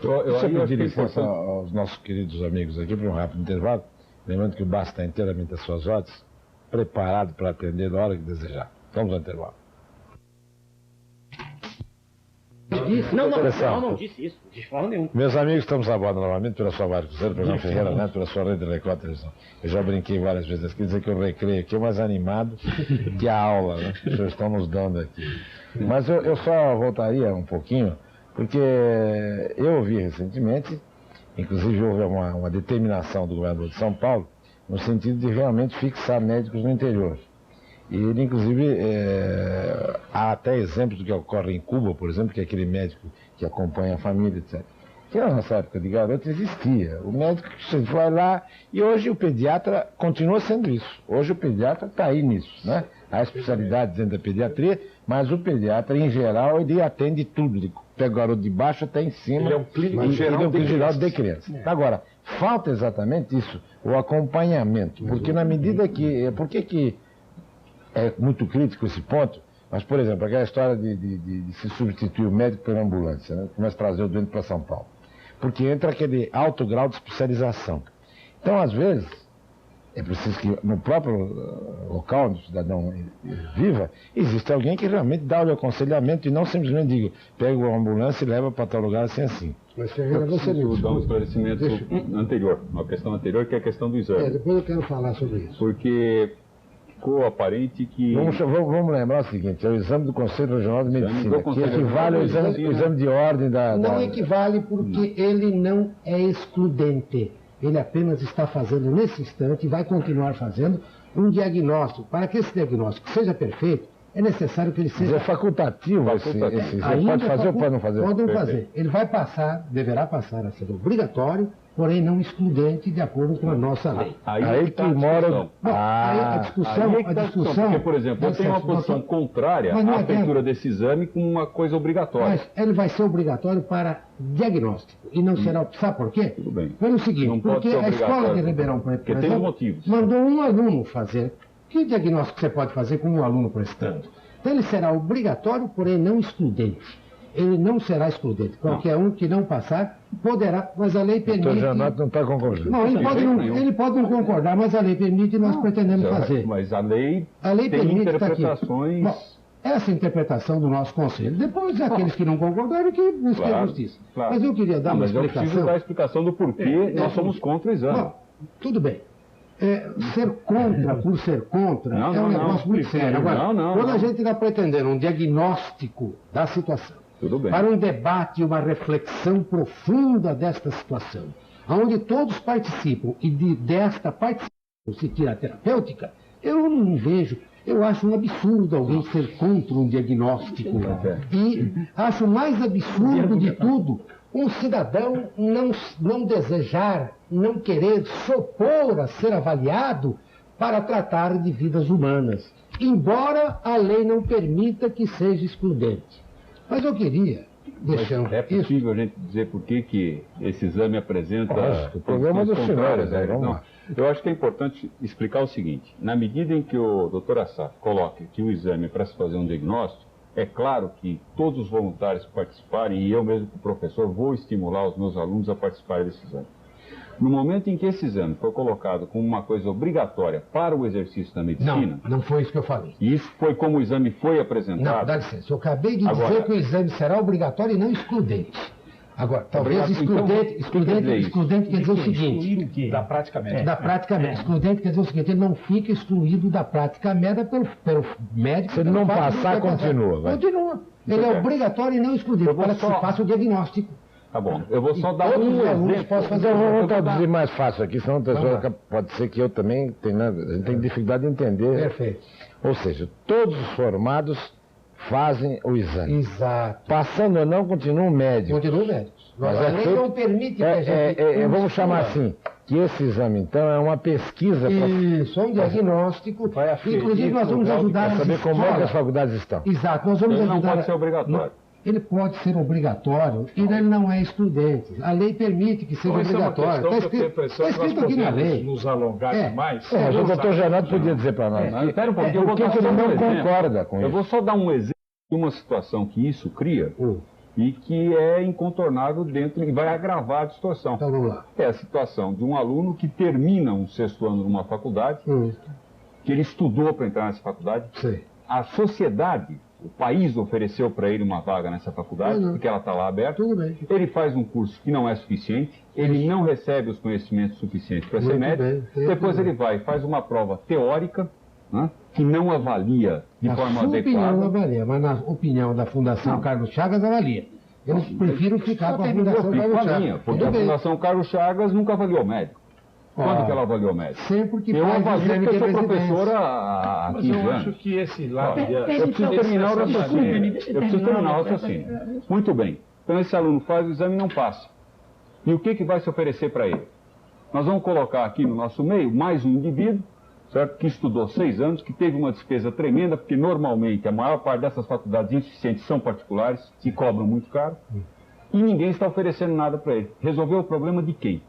Speaker 1: Deixa eu pedir licença aos nossos queridos amigos aqui para um rápido intervalo, lembrando que o bar está inteiramente às suas ordens, preparado para atender na hora que desejar. Vamos ao intervalo.
Speaker 2: Não disse isso, de forma nenhuma.
Speaker 1: Meus amigos, estamos a bordo novamente pela sua Barco Cruzeiro, pela Ferreira Neto, pela sua Rede Record Televisão. Eu já brinquei várias vezes aqui, dizer que o recreio aqui é mais animado que a aula, né? Que vocês estão nos dando aqui. Mas eu só voltaria um pouquinho, porque eu ouvi recentemente, inclusive houve uma determinação do governador de São Paulo, no sentido de realmente fixar médicos no interior. E ele, inclusive, há até exemplos do que ocorre em Cuba, por exemplo, que é aquele médico que acompanha a família, etc. Que na nossa época de garoto existia. O médico que você vai lá, e hoje o pediatra continua sendo isso. Hoje o pediatra está aí nisso, né? Há especialidades dentro da pediatria, mas o pediatra, em geral, ele atende tudo. Ele pega o garoto de baixo até em cima.
Speaker 3: Ele é um clínico
Speaker 1: geral de criança. Agora, falta exatamente isso, o acompanhamento. Porque na medida que... Por que é muito crítico esse ponto? Mas, por exemplo, aquela história de se substituir o médico pela ambulância, né? Começa a trazer o doente para São Paulo. Porque entra aquele alto grau de especialização. Então, às vezes, é preciso que no próprio local onde o cidadão viva, existe alguém que realmente dá o aconselhamento e não simplesmente diga, pega uma ambulância e leva para tal lugar assim.
Speaker 5: Mas, Ferreira, você me
Speaker 4: dar um esclarecimento anterior, uma questão anterior, que é a questão do exame.
Speaker 5: depois eu quero falar sobre isso.
Speaker 4: Porque ficou aparente que...
Speaker 1: Vamos lembrar o seguinte, é o exame do Conselho Regional de Medicina, que equivale ao exame de ordem da...
Speaker 5: Não equivale porque ele não é excludente. Ele apenas está fazendo nesse instante, e vai continuar fazendo, um diagnóstico. Para que esse diagnóstico seja perfeito, é necessário que ele seja...
Speaker 1: É facultativo. Você pode fazer ou pode não fazer?
Speaker 5: Pode não fazer. Ele vai passar, deverá passar a ser obrigatório, porém não excludente, de acordo com a nossa lei.
Speaker 1: Aí que mora...
Speaker 5: a discussão...
Speaker 4: Porque, por exemplo, eu tenho uma posição contrária à abertura desse exame com uma coisa obrigatória.
Speaker 5: Mas ele vai ser obrigatório para diagnóstico e não será... Sabe por quê?
Speaker 4: Tudo bem.
Speaker 5: Pelo seguinte, porque a escola de Ribeirão Preto,
Speaker 4: por exemplo, tem motivos.
Speaker 5: Mandou um aluno fazer. Que diagnóstico você pode fazer com um aluno prestando? Então ele será obrigatório, porém não excludente. Ele não será excludente. Qualquer um que não passar poderá, mas a lei permite...
Speaker 1: O Janote não está concordando.
Speaker 5: Não, ele pode não concordar, mas a lei permite e nós pretendemos fazer.
Speaker 4: Mas a lei
Speaker 5: tem
Speaker 4: permite interpretações...
Speaker 5: Bom, essa interpretação do nosso conselho. Depois, aqueles que não concordaram, que busquem a justiça.
Speaker 4: Claro.
Speaker 5: Mas eu queria dar uma explicação.
Speaker 4: Eu preciso dar a explicação do porquê nós somos contra o exame.
Speaker 5: Bom, tudo bem. Ser contra por ser contra é um negócio muito sério. Agora, quando a gente está pretendendo um diagnóstico da situação, para um debate e uma reflexão profunda desta situação, onde todos participam e desta participação se tira a terapêutica, eu não vejo, eu acho um absurdo alguém ser contra um diagnóstico. E acho mais absurdo de tudo um cidadão não desejar, não querer se opor a ser avaliado para tratar de vidas humanas, embora a lei não permita que seja excludente. Mas eu queria deixar...
Speaker 4: É possível a gente dizer por que esse exame apresenta...
Speaker 1: O programa dos senhores,
Speaker 4: eu acho que é importante explicar o seguinte. Na medida em que o Dr. Assaf coloca que o exame é para se fazer um diagnóstico, é claro que todos os voluntários que participarem, e eu mesmo como professor, vou estimular os meus alunos a participarem desse exame. No momento em que esse exame foi colocado como uma coisa obrigatória para o exercício da medicina...
Speaker 5: Não foi isso que eu falei.
Speaker 4: E isso foi como o exame foi apresentado...
Speaker 5: Não, dá licença. Eu acabei de dizer que o exame será obrigatório e não excludente. Agora, talvez excludente quer dizer o seguinte...
Speaker 3: Da prática médica.
Speaker 5: Da prática médica. Excludente quer dizer o seguinte, ele não fica excluído da prática médica pelo médico...
Speaker 1: Se ele não passar, continua.
Speaker 5: Continua. Ele é obrigatório e não excludente, para que se faça o diagnóstico.
Speaker 4: Tá bom, eu vou só dar um exemplo.
Speaker 1: Vamos traduzir mais fácil aqui, senão pode ser que eu também tenha dificuldade de entender.
Speaker 5: Perfeito.
Speaker 1: Ou seja, todos os formados fazem o exame.
Speaker 5: Exato.
Speaker 1: Passando ou não, continuam médicos.
Speaker 5: Continuam médicos.
Speaker 1: Mas
Speaker 5: a lei não permite que a gente...
Speaker 1: vamos chamar assim, que esse exame, então, é uma pesquisa...
Speaker 5: Isso, é um diagnóstico. Inclusive, nós vamos ajudar
Speaker 1: a saber como é que as faculdades estão.
Speaker 5: Exato, nós vamos ajudar...
Speaker 4: Não pode ser obrigatório.
Speaker 5: ele pode ser obrigatório e ele não é estudante. A lei permite que seja obrigatório.
Speaker 3: Está escrito
Speaker 5: aqui na lei.
Speaker 3: Nos alongar demais.
Speaker 1: Mas o doutor Janot podia dizer para nós.
Speaker 4: Espera um pouquinho,
Speaker 1: Por que ele não concorda com isso?
Speaker 4: Eu vou só dar um exemplo de uma situação que isso cria e que é incontornável dentro e vai agravar a distorção.
Speaker 5: Então vamos lá.
Speaker 4: É a situação de um aluno que termina um 6º ano numa faculdade, que ele estudou para entrar nessa faculdade.
Speaker 5: Sei.
Speaker 4: A sociedade, o país ofereceu para ele uma vaga nessa faculdade, porque ela está lá aberta.
Speaker 5: Tudo bem.
Speaker 4: Ele faz um curso que não é suficiente, ele não recebe os conhecimentos suficientes para ser
Speaker 5: Muito
Speaker 4: médico.
Speaker 5: bem,
Speaker 4: Depois
Speaker 5: muito
Speaker 4: ele vai e faz uma prova teórica, né, que não avalia de forma
Speaker 5: sua opinião
Speaker 4: adequada.
Speaker 5: avalia, mas na opinião da Fundação Carlos Chagas avalia. Eu prefiro ficar com a Fundação Carlos Chagas.
Speaker 4: Porque a Fundação Carlos Chagas nunca avaliou médico. Quando que ela avaliou médico?
Speaker 5: Sempre que
Speaker 4: Eu
Speaker 5: faz
Speaker 4: avalio
Speaker 5: exame
Speaker 4: porque
Speaker 5: de
Speaker 4: eu sou
Speaker 5: residência.
Speaker 4: professora há
Speaker 3: Mas
Speaker 4: 15
Speaker 3: eu
Speaker 4: anos.
Speaker 3: acho que esse lado...
Speaker 4: Eu preciso terminar o raciocínio. Eu preciso terminar o raciocínio. Muito bem. Então esse aluno faz o exame e não passa. E o que vai se oferecer para ele? Nós vamos colocar aqui no nosso meio mais um indivíduo, certo? Que estudou 6 anos, que teve uma despesa tremenda, porque normalmente a maior parte dessas faculdades insuficientes são particulares, que cobram muito caro, e ninguém está oferecendo nada para ele. Resolveu o problema de quem?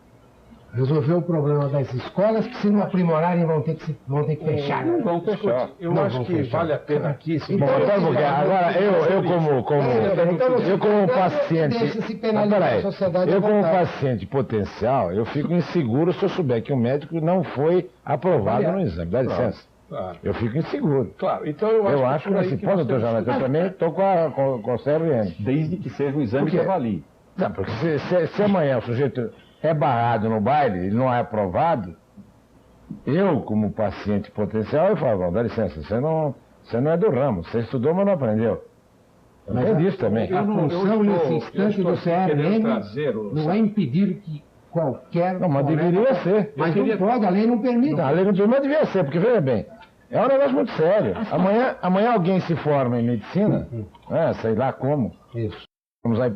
Speaker 5: Resolveu o problema das escolas que, se não aprimorarem, vão ter que fechar.
Speaker 4: Não vão fechar.
Speaker 3: Eu
Speaker 5: Não
Speaker 3: acho
Speaker 5: vão
Speaker 3: que
Speaker 5: fechar.
Speaker 3: vale a pena aqui...
Speaker 1: Bom, só um pouquinho. Agora, eu como paciente...
Speaker 5: Deixa-se penalizar a sociedade à
Speaker 1: Eu como
Speaker 5: vontade.
Speaker 1: paciente potencial, eu fico inseguro se eu souber que o médico não foi aprovado no exame. Dá licença.
Speaker 3: Claro.
Speaker 1: Eu fico inseguro.
Speaker 3: Claro, então eu acho
Speaker 1: Eu
Speaker 3: que
Speaker 1: acho que
Speaker 3: por aí
Speaker 1: nesse
Speaker 3: que
Speaker 1: ponto,
Speaker 3: nós
Speaker 1: doutor
Speaker 3: temos-
Speaker 1: Janot, eu também estou com o CRM.
Speaker 4: Desde que seja um exame
Speaker 1: Por quê?
Speaker 4: que avalie.
Speaker 1: Não, porque se amanhã o sujeito é barrado no baile, ele não é aprovado, eu, como paciente potencial, eu falo, bom, dá licença, você não é do ramo, você estudou, mas não aprendeu. Tem disso também.
Speaker 5: A função nesse instante do
Speaker 3: querendo
Speaker 5: CRM
Speaker 3: trazer
Speaker 5: não é impedir que qualquer...
Speaker 1: Não, mas deveria ser.
Speaker 5: Mas não pode, a lei não permite.
Speaker 1: Não, a lei não permite, mas devia ser, porque veja bem, é um negócio muito sério. Amanhã alguém se forma em medicina, sei lá como,
Speaker 5: Isso.
Speaker 1: vamos aí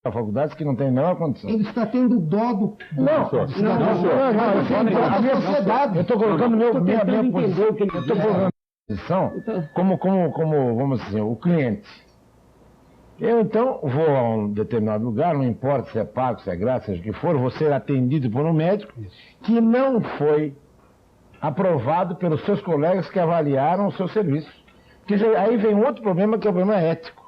Speaker 1: a faculdades que não tem a menor condição.
Speaker 5: Ele está tendo dó do...
Speaker 1: Não, a minha sociedade. Eu estou colocando minha posição. Eu estou colocando minha posição como, vamos dizer, o cliente. Eu então vou a um determinado lugar, não importa se é pago, se é grátis, seja o que for, vou ser atendido por um médico que não foi aprovado pelos seus colegas que avaliaram o seu serviço. Porque aí vem outro problema, que é o problema ético.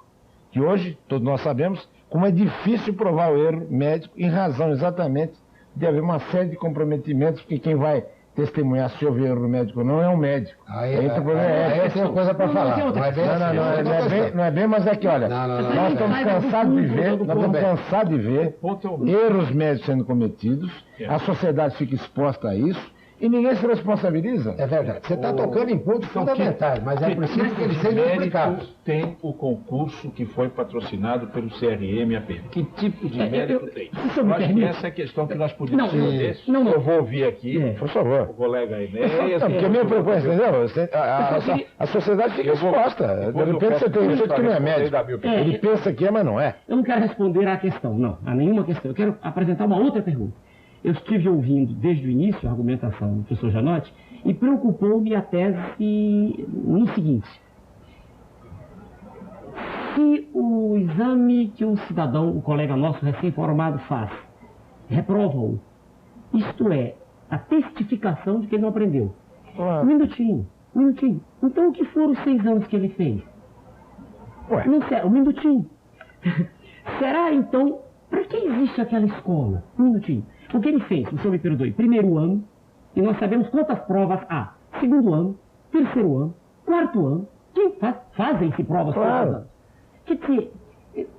Speaker 1: Que hoje, todos nós sabemos, como é difícil provar o erro médico em razão exatamente de haver uma série de comprometimentos, porque quem vai testemunhar se houve erro médico ou não é um médico.
Speaker 5: Aí
Speaker 1: Esse problema é
Speaker 5: eu tenho coisa para falar.
Speaker 1: não é bem, mas é que, olha, nós estamos cansados de ver, erros médicos sendo cometidos, a sociedade fica exposta a isso, e ninguém se responsabiliza.
Speaker 5: É verdade. Você está tocando em pontos fundamentais, mas é preciso que eles sejam explicados.
Speaker 3: Médico tem o concurso que foi patrociado pelo CRM apenas. Que tipo de médico tem?
Speaker 2: Se eu me
Speaker 3: Eu acho que
Speaker 2: permite-
Speaker 3: essa é a questão que nós podemos
Speaker 2: Não,
Speaker 3: responder.
Speaker 2: não.
Speaker 3: Eu vou ouvir aqui
Speaker 1: Por favor.
Speaker 3: o colega Enéas.
Speaker 1: Não, porque a minha proposta, entendeu? A sociedade fica exposta. De repente você tem um sujeito que não é médico. Ele pensa que é, mas não é.
Speaker 2: Eu não quero responder à questão, não, a nenhuma questão. Eu quero apresentar uma outra pergunta. Eu estive ouvindo desde o início a argumentação do professor Janot e preocupou-me a tese no seguinte. Se o exame que o cidadão, o colega nosso recém-formado faz, reprova-o, isto é, a testificação de que ele não aprendeu. Um minutinho. Então o que foram os 6 anos que ele fez?
Speaker 1: Ué.
Speaker 2: Não sei, um minutinho. Será então, para que existe aquela escola? Um minutinho. O que ele fez, o senhor me perdoe, 1º ano, e nós sabemos quantas provas há. 2º ano, 3º ano, 4º ano, quem fazem-se provas todos os anos. Quer dizer,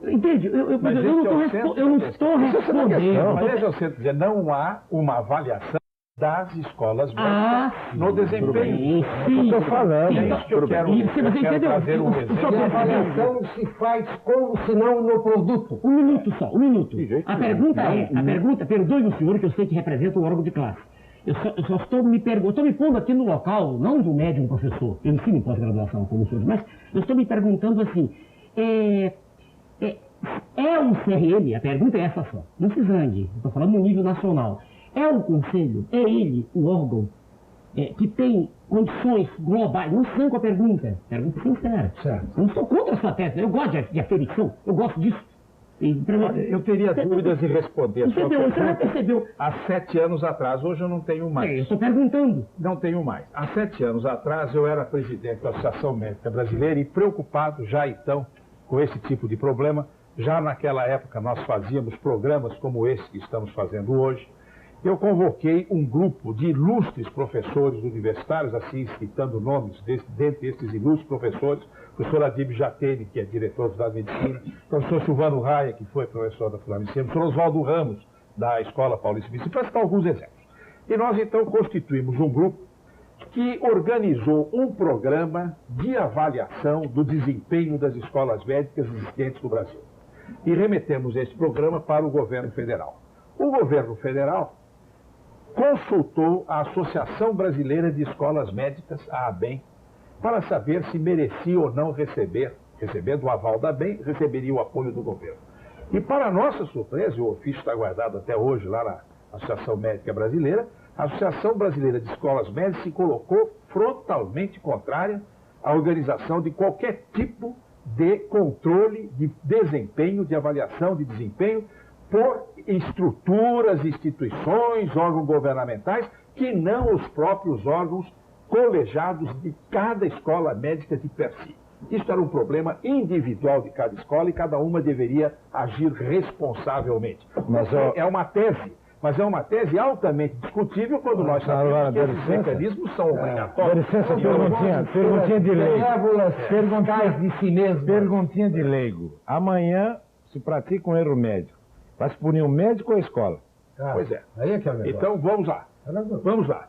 Speaker 2: entende? Eu não estou respondendo.
Speaker 3: Mas esse é o centro, dizer, não há uma avaliação das escolas médicas no desempenho.
Speaker 2: Sim,
Speaker 3: Estou falando, é
Speaker 2: então,
Speaker 3: isso que eu quero,
Speaker 2: você entendeu?
Speaker 3: trazer um
Speaker 2: O senhor
Speaker 3: exemplo.
Speaker 5: A avaliação se faz como se não no produto.
Speaker 2: Um minuto só, um minuto. A pergunta, perdoe o senhor, que eu sei que representa o órgão de classe. Eu só estou me pondo aqui no local, não do médium professor, eu ensino em pós-graduação como o senhor, mas eu estou me perguntando assim, é um CRM, a pergunta é essa só, não se zangue, estou falando no nível nacional, é o conselho, é ele o órgão que tem condições globais, não sei com a pergunta sincera.
Speaker 5: Certo.
Speaker 2: Eu não sou contra a sua tese, eu gosto de aferição, eu gosto disso.
Speaker 3: Eu teria dúvidas em responder a sua
Speaker 2: Você
Speaker 3: pergunta.
Speaker 2: percebeu?
Speaker 3: Há 7 anos atrás, hoje eu não tenho mais.
Speaker 2: Eu estou perguntando.
Speaker 3: Não tenho mais. Há 7 anos atrás, eu era presidente da Associação Médica Brasileira e preocupado já então com esse tipo de problema. Já naquela época nós fazíamos programas como esse que estamos fazendo hoje. Eu convoquei um grupo de ilustres professores universitários, assim citando nomes dentre esses ilustres professores, o professor Adib Jatene, que é diretor da Medicina, o professor Silvano Raia, que foi professor da Medicina, o professor Oswaldo Ramos, da Escola Paulista de Medicina, para citar alguns exemplos. E nós então constituímos um grupo que organizou um programa de avaliação do desempenho das escolas médicas existentes no Brasil. E remetemos esse programa para o governo federal. O governo federal consultou a Associação Brasileira de Escolas Médicas, a ABEM, para saber se merecia ou não recebendo o aval da ABEM, receberia o apoio do governo. E para nossa surpresa, o ofício está guardado até hoje lá na Associação Médica Brasileira, a Associação Brasileira de Escolas Médicas se colocou frontalmente contrária à organização de qualquer tipo de controle de desempenho, de avaliação de desempenho, por estruturas, instituições, órgãos governamentais, que não os próprios órgãos colegiados de cada escola médica de per si. Isso era um problema individual de cada escola e cada uma deveria agir responsavelmente. É uma tese, mas é uma tese altamente discutível quando nós sabemos que esses mecanismos são obrigatórios.
Speaker 1: Dá licença, perguntinha de leigo. Perguntinha de leigo. Amanhã se pratica um erro médico. Vai se punir o médico ou a escola?
Speaker 3: Pois é.
Speaker 5: Aí é que é o negócio.
Speaker 3: Então vamos lá. Vamos lá.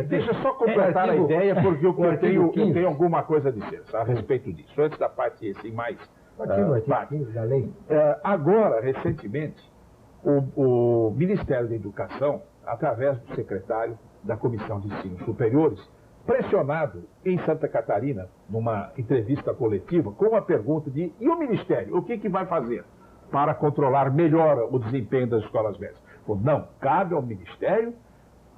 Speaker 3: Deixa eu só completar a ideia, porque eu tenho alguma coisa a dizer a respeito disso. Antes da parte assim, mais.
Speaker 5: Da lei.
Speaker 3: Agora, recentemente, o Ministério da Educação, através do secretário da Comissão de Ensino Superiores, pressionado em Santa Catarina, numa entrevista coletiva, com a pergunta de: e o Ministério, o que vai fazer para controlar melhor o desempenho das escolas médicas? Não, cabe ao Ministério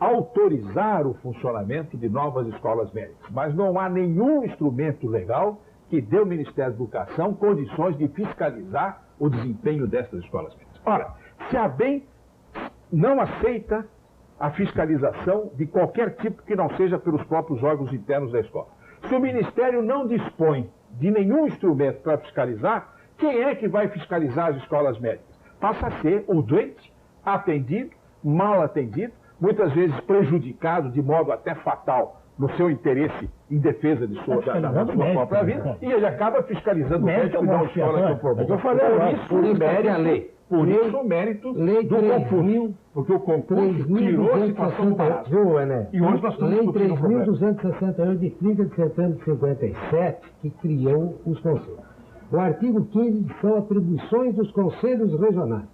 Speaker 3: autorizar o funcionamento de novas escolas médicas, mas não há nenhum instrumento legal que dê ao Ministério da Educação condições de fiscalizar o desempenho dessas escolas médicas. Ora, se a ABEM não aceita a fiscalização de qualquer tipo que não seja pelos próprios órgãos internos da escola, se o Ministério não dispõe de nenhum instrumento para fiscalizar, quem é que vai fiscalizar as escolas médicas? Passa a ser o doente, atendido, mal atendido, muitas vezes prejudicado de modo até fatal no seu interesse em defesa de sua própria vida, e ele acaba fiscalizando o médico e não a escola que é o problema. Eu falei, por isso o mérito do concurso, porque o concurso tirou a situação do barato.
Speaker 5: E hoje nós estamos discutindo o problema. Lei 3.268 de 30 de setembro de 57, que criou os conselhos. O artigo 15 são atribuições dos conselhos regionais.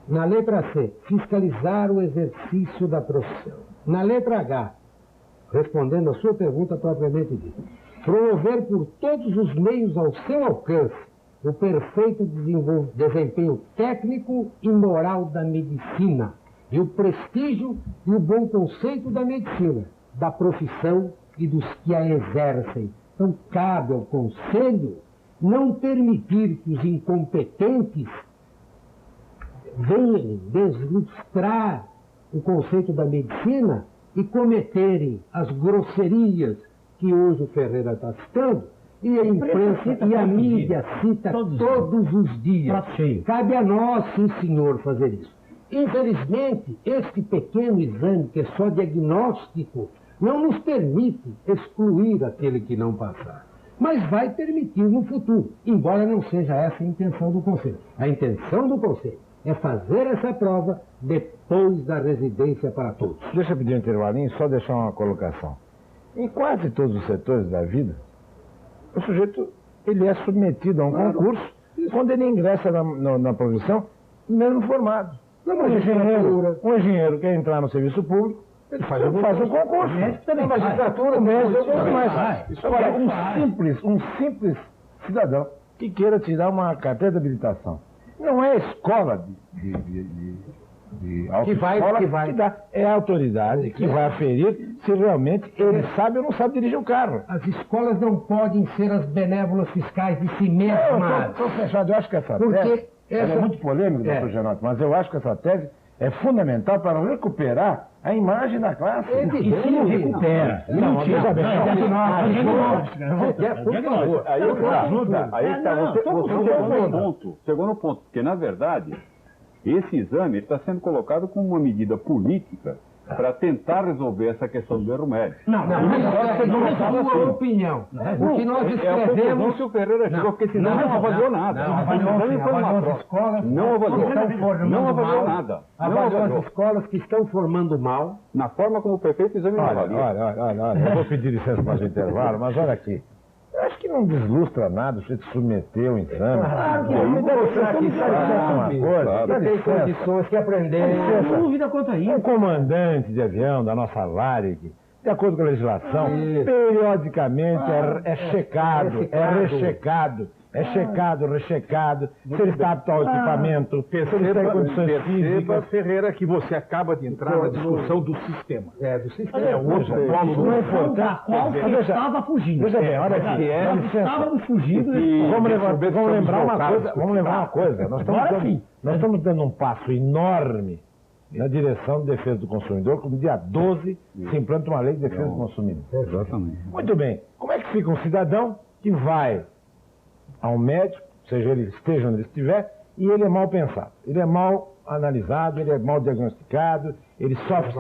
Speaker 5: Na letra C, fiscalizar o exercício da profissão. Na letra H, respondendo a sua pergunta propriamente dita, promover por todos os meios ao seu alcance o perfeito desempenho técnico e moral da medicina e o prestígio e o bom conceito da medicina, da profissão e dos que a exercem. Então, cabe ao Conselho não permitir que os incompetentes venham deslustrar o conceito da medicina e cometerem as grosserias que hoje o Ferreira está citando, e a imprensa e a mídia cita todos os dias. Cabe a nós, sim senhor, fazer isso. Infelizmente, este pequeno exame, que é só diagnóstico, não nos permite excluir aquele que não passar. Mas vai permitir no futuro, embora não seja essa a intenção do Conselho. A intenção do Conselho é fazer essa prova depois da residência para todos.
Speaker 1: Deixa eu pedir um intervalinho, só deixar uma colocação. Em quase todos os setores da vida, o sujeito ele é submetido a um concurso quando ele ingressa na profissão, mesmo formado. Um engenheiro quer entrar no serviço público, ele faz um concurso. Na magistratura, um simples cidadão que queira tirar uma carteira de habilitação. Não é escola de autoescola que dá. É a autoridade que vai aferir se realmente ele sabe ou não sabe dirigir um carro.
Speaker 5: As escolas não podem ser as benévolas fiscais de si mesmas.
Speaker 1: Estou fechado, eu acho que essa tese ela é muito polêmica, doutor Genotti, mas eu acho que essa tese é fundamental para recuperar a imagem da classe.
Speaker 5: E se não recupera.
Speaker 1: Não, veja bem.
Speaker 4: Por favor, aí ajuda. Aí você chegou no ponto, porque na verdade esse exame está sendo colocado como uma medida política para tentar resolver essa questão do erro médio.
Speaker 5: Não é sua opinião. O que nós escrevemos...
Speaker 4: Se o Ferreira chegou, porque senão não avaliou nada.
Speaker 5: Não avaliou as escolas.
Speaker 4: Não avaliou nada.
Speaker 5: Avaliou as escolas que estão formando mal.
Speaker 4: Na forma como o prefeito exame não avalia.
Speaker 1: Olha, eu vou pedir licença para o intervalo, mas olha aqui. Eu acho que não deslustra nada você submeter o exame.
Speaker 5: Me dá licença aqui,
Speaker 1: uma coisa.
Speaker 5: Tem condições que aprender.
Speaker 2: Não dúvida quanto a isso.
Speaker 1: O comandante de avião da nossa Varig, de acordo com a legislação, periodicamente é checado, é rechecado, se ele está apto ao equipamento, se ele tem condições físicas.
Speaker 3: Ferreira, que você acaba de entrar na discussão do sistema.
Speaker 5: Do sistema.
Speaker 3: É outro polo.
Speaker 1: Não é importante.
Speaker 2: Da qual você estava fugindo.
Speaker 1: Veja bem, olha aqui.
Speaker 2: Nós estávamos fugindo.
Speaker 1: Vamos lembrar uma coisa. Nós estamos dando um passo enorme na direção de defesa do consumidor, como dia 12 se implanta uma lei de defesa do consumidor.
Speaker 4: Exatamente.
Speaker 1: Muito bem. Como é que fica um cidadão que vai ao médico, seja ele esteja onde ele estiver, e ele é mal pensado, ele é mal analisado, ele é mal diagnosticado, ele sofre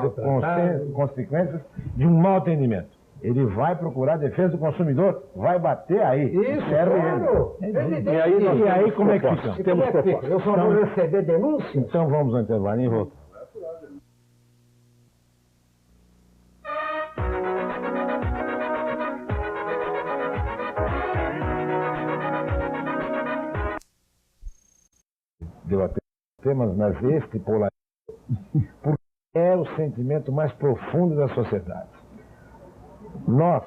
Speaker 1: consequências de um mau atendimento. Ele vai procurar a defesa do consumidor, vai bater aí.
Speaker 5: Isso, claro.
Speaker 1: E aí como é que fica?
Speaker 5: Temos proposta. Eu só vou receber denúncia.
Speaker 1: Então vamos ao intervalo e volta. Debater temas, mas este polariza, porque é o sentimento mais profundo da sociedade. Nós,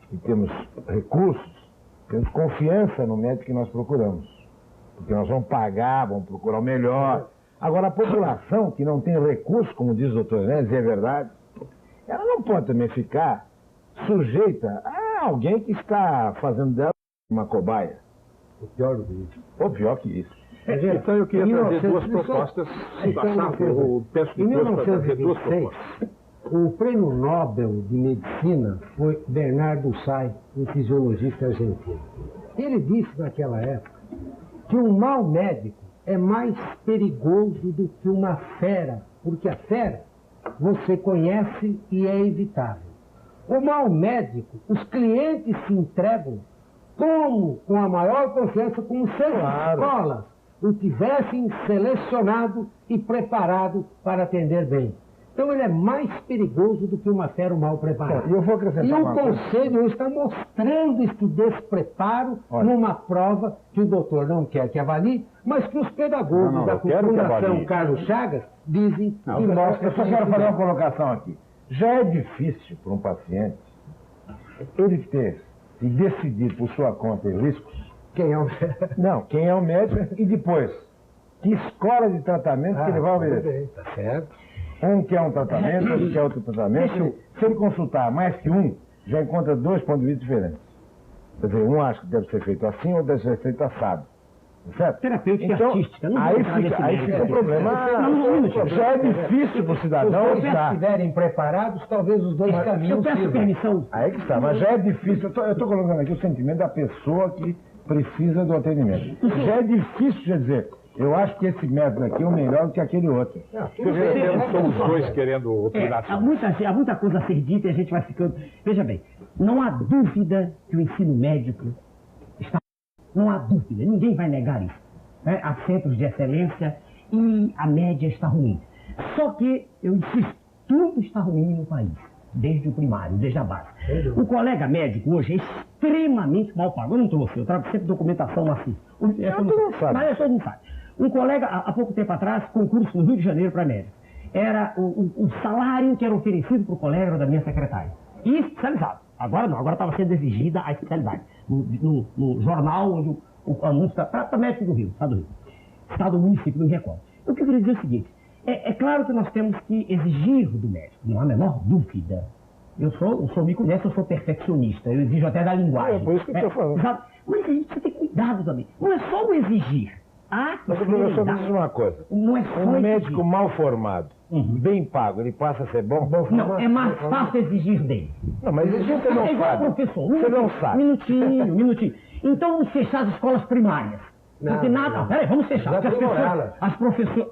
Speaker 1: que temos recursos, temos confiança no médico que nós procuramos, porque nós vamos pagar, vamos procurar o melhor. Agora, a população que não tem recursos, como diz o doutor Enéas, e é verdade, ela não pode também ficar sujeita a alguém que está fazendo dela uma cobaia.
Speaker 5: O pior do isso.
Speaker 1: Ou pior que isso.
Speaker 3: Então eu queria trazer duas propostas.
Speaker 5: Em 1926, o prêmio Nobel de Medicina foi Bernardo Say, um fisiologista argentino. Ele disse naquela época que um mau médico é mais perigoso do que uma fera, porque a fera você conhece e é evitável. O mau médico, os clientes se entregam como, com a maior confiança, como se as escolas o tivessem selecionado e preparado para atender bem. Então ele é mais perigoso do que uma fera mal preparada.
Speaker 1: Eu vou acrescentar
Speaker 5: e o
Speaker 1: uma coisa.
Speaker 5: Conselho está mostrando este despreparo numa prova que o doutor não quer que avalie, mas que os pedagogos da Fundação Carlos Chagas dizem que mostra.
Speaker 1: Eu só quero fazer uma colocação aqui. Já é difícil para um paciente ele ter e decidir por sua conta e riscos.
Speaker 5: Quem é o
Speaker 1: Não, quem é o médico e depois que escola de tratamento que ele vai obedecer.
Speaker 5: Tá certo.
Speaker 1: Um quer um tratamento, outro quer outro tratamento. Se ele consultar mais que um, já encontra dois pontos de vista diferentes. Quer dizer, um acha que deve ser feito assim, outro deve ser feito assado. Certo?
Speaker 2: Terapêutica
Speaker 1: então,
Speaker 2: artística. Não
Speaker 1: aí fica o problema. Já é difícil para o cidadão
Speaker 5: se
Speaker 1: estar.
Speaker 5: Se estiverem preparados, talvez os dois caminhos
Speaker 2: Eu peço permissão.
Speaker 1: Aí que está, mas já é difícil. Eu estou colocando aqui o sentimento da pessoa que precisa do atendimento. Já é difícil de dizer, eu acho que esse método aqui é o melhor do que aquele outro.
Speaker 3: São os dois querendo opinar.
Speaker 2: Há muita coisa a ser dita e a gente vai ficando... Veja bem, não há dúvida que o ensino médico está... Não há dúvida, ninguém vai negar isso. Há centros de excelência e a média está ruim. Só que, eu insisto, tudo está ruim no país. Desde o primário, desde a base. O colega médico hoje é extremamente mal pago. Eu não trouxe, eu trago sempre documentação assim. Mas todo mundo sabe. Um colega, há pouco tempo atrás, concurso no Rio de Janeiro para médico. Era o salário que era oferecido para o colega era da minha secretária. E especializado. Agora não, agora estava sendo exigida a especialidade. No jornal onde o anúncio para médico do Rio, Estado do Rio. Estado do município, não me recordo. O que eu queria dizer é o seguinte. É claro que nós temos que exigir do médico, não há a menor dúvida. O senhor me conhece, eu sou perfeccionista, eu exijo até da linguagem.
Speaker 1: É por isso que eu estou falando.
Speaker 2: Exato. Mas a gente precisa ter cuidado também. Não é só o exigir.
Speaker 1: Mas o professor me diz uma coisa.
Speaker 2: Não é só
Speaker 1: Um
Speaker 2: exigir.
Speaker 1: médico mal formado, bem pago, ele passa a ser bom?
Speaker 2: Não, é mais fácil exigir dele.
Speaker 1: Não, mas exigir você não
Speaker 2: É igual
Speaker 1: sabe.
Speaker 2: professor.
Speaker 1: Você não sabe.
Speaker 2: Minutinho. Então vamos fechar as escolas primárias. Porque nada. Peraí, vamos fechar.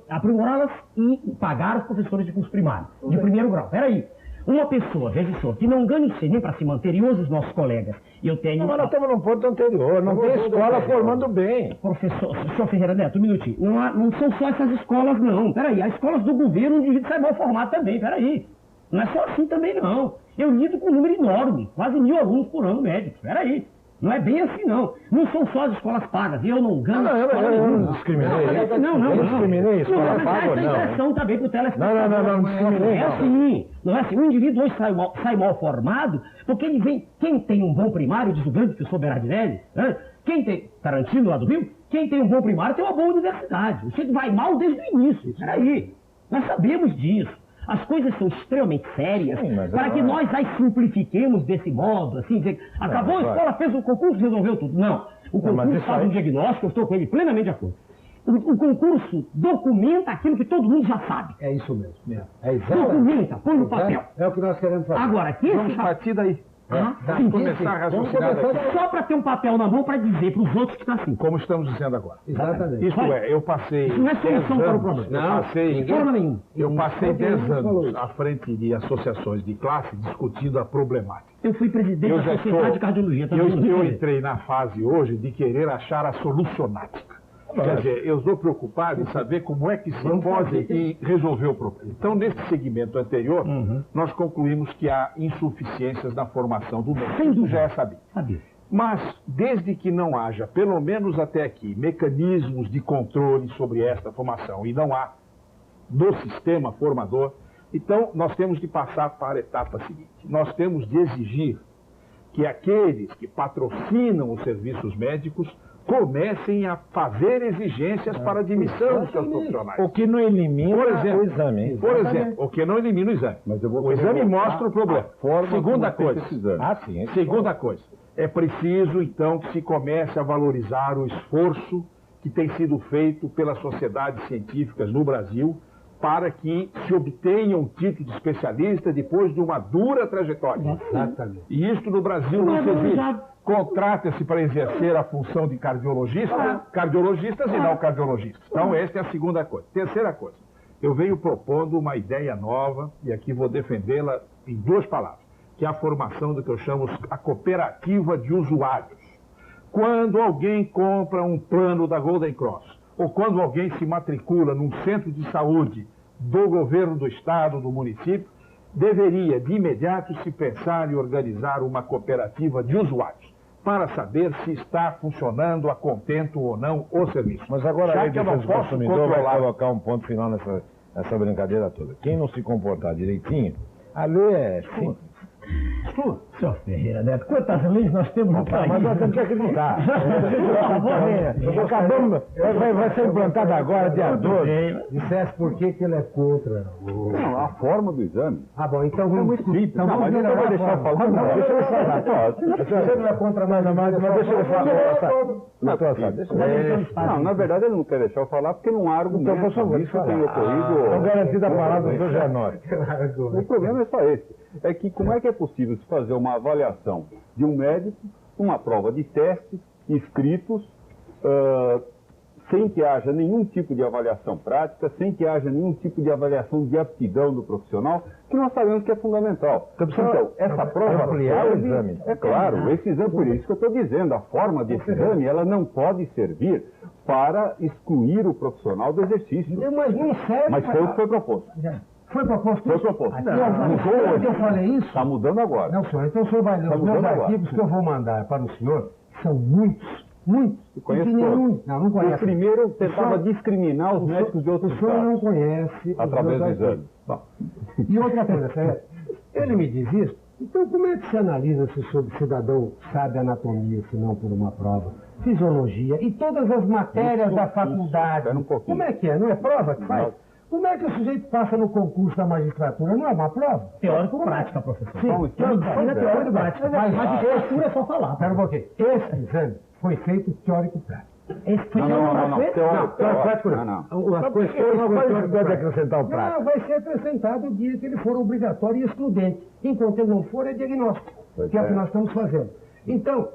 Speaker 2: Aprimorá-las e pagar os professores de curso primário, de primeiro grau. Peraí. Uma pessoa, veja só, que não ganha o nem para se manter, e hoje os nossos colegas, eu tenho...
Speaker 1: Não, mas nós estamos num ponto anterior, não tem escola formando bem.
Speaker 2: Professor, senhor Ferreira Neto, um minutinho. Não são só essas escolas, não. Peraí, as escolas do governo, o indivíduo sai mal formado também, peraí. Não é só assim também, não. Eu lido com um número enorme, quase 1000 alunos por ano médicos, peraí. Não é bem assim, não. Não são só as escolas pagas. Eu não ganho.
Speaker 1: Eu não discriminei.
Speaker 2: Não.
Speaker 1: Eu discriminei escola paga ou
Speaker 2: não.
Speaker 1: não.
Speaker 2: Essa impressão também pro telespectador.
Speaker 1: Não discriminei.
Speaker 2: Não é assim. O indivíduo hoje sai mal formado, porque ele vem. Quem tem um bom primário, diz o grande professor Berardivelli, né? Quem tem. Tarantino lá do Rio, quem tem um bom primário tem uma boa universidade. O sujeito vai mal desde o início. Peraí. Nós sabemos disso. As coisas são extremamente sérias para que nós as simplifiquemos desse modo, assim, dizer, acabou a escola, fez o concurso, resolveu tudo. Não, o concurso faz um diagnóstico, eu estou com ele plenamente de acordo. O concurso documenta aquilo que todo mundo já sabe.
Speaker 5: É isso mesmo. É
Speaker 2: documenta, põe no papel.
Speaker 5: É o que nós queremos fazer.
Speaker 2: Agora,
Speaker 3: Vamos partir daí. Começar a raciocinar daqui.
Speaker 2: Só para ter um papel na mão para dizer para os outros que está assim.
Speaker 3: Como estamos dizendo agora.
Speaker 5: Exatamente.
Speaker 3: Isto é, eu passei...
Speaker 2: Isso não é solução para o problema.
Speaker 3: Eu passei 10 anos à frente de associações de classe discutindo a problemática.
Speaker 2: Eu fui presidente da Sociedade de Cardiologia.
Speaker 3: Eu entrei na fase hoje de querer achar a solucionática. Quer dizer, eu estou preocupado em saber como é que se pode resolver o problema. Então, nesse segmento anterior, nós concluímos que há insuficiências na formação do médico. Isso já é sabido. Mas, desde que não haja, pelo menos até aqui, mecanismos de controle sobre esta formação, e não há no sistema formador, então nós temos de passar para a etapa seguinte. Nós temos de exigir que aqueles que patrocinam os serviços médicos comecem a fazer exigências para a admissão dos seus profissionais.
Speaker 1: O que não elimina o exame.
Speaker 3: Por exemplo, o que não elimina o exame. O exame mostra o problema. Segunda coisa. Segunda coisa. É preciso, então, que se comece a valorizar o esforço que tem sido feito pelas sociedades científicas no Brasil para que se obtenha um título de especialista depois de uma dura trajetória.
Speaker 5: Exatamente.
Speaker 3: E isto no Brasil não se existe. Contrata-se para exercer a função de cardiologistas e não cardiologistas. Então, esta é a segunda coisa. Terceira coisa, eu venho propondo uma ideia nova, e aqui vou defendê-la em 2 palavras, que é a formação do que eu chamo a cooperativa de usuários. Quando alguém compra um plano da Golden Cross, ou quando alguém se matricula num centro de saúde do governo do estado, do município, deveria de imediato se pensar em organizar uma cooperativa de usuários para saber se está funcionando a contento ou não o serviço.
Speaker 1: Mas agora a lei de defesa do consumidor vai colocar um ponto final nessa brincadeira toda. Quem não se comportar direitinho, a lei é simples.
Speaker 2: Senhor Ferreira Neto, quantas leis nós temos no país?
Speaker 1: Mas nós temos que acreditar. Acabamos, vai ser implantado agora, dia 12.
Speaker 5: Dissesse por que ele é contra.
Speaker 4: Não, a forma do exame.
Speaker 5: Ah, bom, então vamos...
Speaker 4: Então vamos mas não vai deixar eu falar, não.
Speaker 1: Deixa eu falar. Você não é contra nada mais, mas deixa eu falar.
Speaker 4: Não, na verdade ele não quer deixar eu falar porque não há argumento.
Speaker 1: Então, por favor,
Speaker 4: isso tem ocorrido.
Speaker 1: Então, garantida a palavra do Sr. Janói.
Speaker 4: O problema é só esse. É que como é que é possível se fazer uma avaliação de um médico, uma prova de testes escritos, sem que haja nenhum tipo de avaliação prática, sem que haja nenhum tipo de avaliação de aptidão do profissional, que nós sabemos que é fundamental. Então, essa prova serve, é claro, esse exame, por isso que eu estou dizendo, a forma desse exame, ela não pode servir para excluir o profissional do exercício.
Speaker 5: Mas não serve.
Speaker 4: Mas foi o que foi proposto.
Speaker 5: Foi proposto?
Speaker 4: Foi proposto.
Speaker 5: Mudou hoje. Eu falei isso?
Speaker 4: Está mudando agora.
Speaker 5: Não, senhor. Então o senhor vai ler os meus artigos que eu vou mandar para o senhor, que são muitos.
Speaker 4: Eu conheço todos.
Speaker 5: Não conhece.
Speaker 4: O primeiro tentava discriminar os médicos de outros estados.
Speaker 5: O senhor não conhece.
Speaker 4: Através do exame.
Speaker 5: Bom, e outra coisa, ele me diz isso, então como é que se analisa se o cidadão sabe anatomia, se não por uma prova? Fisiologia e todas as matérias da faculdade.
Speaker 4: Espera um pouquinho.
Speaker 5: Como é que é? Não é prova que faz? Como é que o sujeito passa no concurso da magistratura? Não é uma prova?
Speaker 2: Teórico-prática, professor.
Speaker 5: Sim,
Speaker 2: teórico-prática. Mas magistratura é só falar.
Speaker 5: Espera um pouquinho. Esse exame foi feito teórico-prático.
Speaker 2: Esse foi
Speaker 4: Não.
Speaker 5: Teórico não. As questões
Speaker 1: Não
Speaker 5: foram
Speaker 1: pode acrescentar o prático.
Speaker 5: Não, vai ser acrescentado o dia que ele for obrigatório e excludente. Enquanto ele não for, é diagnóstico, que é o que nós estamos fazendo. Então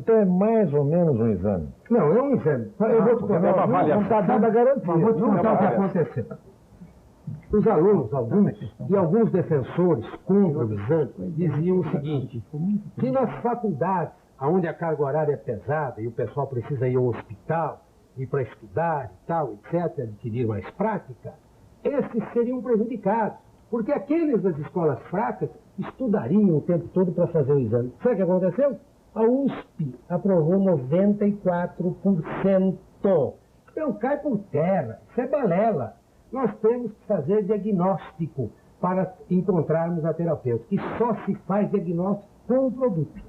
Speaker 1: é mais ou menos um exame.
Speaker 5: não, é um exame. Eu vou te contar.
Speaker 1: Não está dada a garantia.
Speaker 5: Mas vou te contar o que aconteceu. Os alunos, alguns, e alguns defensores contra o exame, diziam o seguinte, que nas faculdades, onde a carga horária é pesada e o pessoal precisa ir ao hospital, ir para estudar e tal, etc., adquirir mais prática, esses seriam prejudicados, porque aqueles das escolas fracas estudariam o tempo todo para fazer o exame. Sabe o que aconteceu? A USP aprovou 94%. Então cai por terra, isso é balela. Nós temos que fazer diagnóstico para encontrarmos a terapeuta. E só se faz diagnóstico com o produto.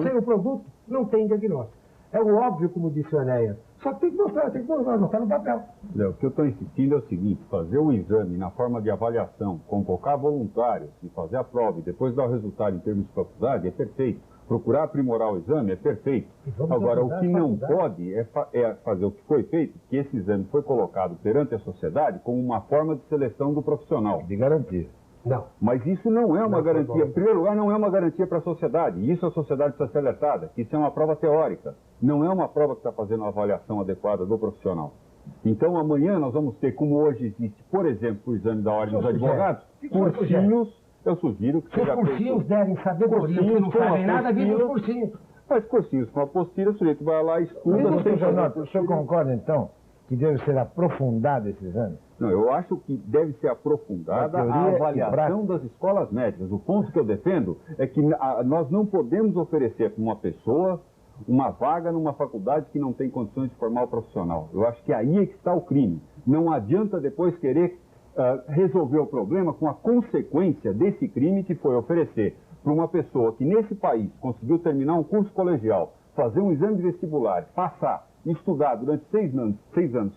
Speaker 5: Sem o produto, não tem diagnóstico. É o óbvio, como disse o Enéas. Só que tem que mostrar no papel.
Speaker 4: O que eu estou insistindo é o seguinte: fazer o exame na forma de avaliação, convocar voluntários e fazer a prova e depois dar o resultado em termos de faculdade é perfeito. Procurar aprimorar o exame é perfeito. Agora, o que não pode é fazer o que foi feito, que esse exame foi colocado perante a sociedade como uma forma de seleção do profissional.
Speaker 1: De garantia.
Speaker 5: Não.
Speaker 4: Mas isso não é uma garantia. Em primeiro lugar, não é uma garantia para a sociedade. E isso a sociedade precisa ser alertada. Isso é uma prova teórica. Não é uma prova que está fazendo uma avaliação adequada do profissional. Então, amanhã nós vamos ter, como hoje existe, por exemplo, o exame da Ordem dos Advogados, cursinhos. Eu sugiro que
Speaker 5: seja feito. Os cursinhos devem sabedoria, que não sabem nada, vindo os cursinhos.
Speaker 4: Mas cursinhos com apostila, o sujeito vai lá e estuda.
Speaker 1: O senhor concorda, então, que deve ser aprofundado esse exame?
Speaker 4: Não, eu acho que deve ser aprofundada a avaliação das escolas médicas. O ponto que eu defendo é que nós não podemos oferecer para uma pessoa uma vaga numa faculdade que não tem condições de formar o profissional. Eu acho que aí é que está o crime. Não adianta depois querer resolver o problema com a consequência desse crime que foi oferecer para uma pessoa que nesse país conseguiu terminar um curso colegial, fazer um exame de vestibular, passar, estudar durante 6 anos,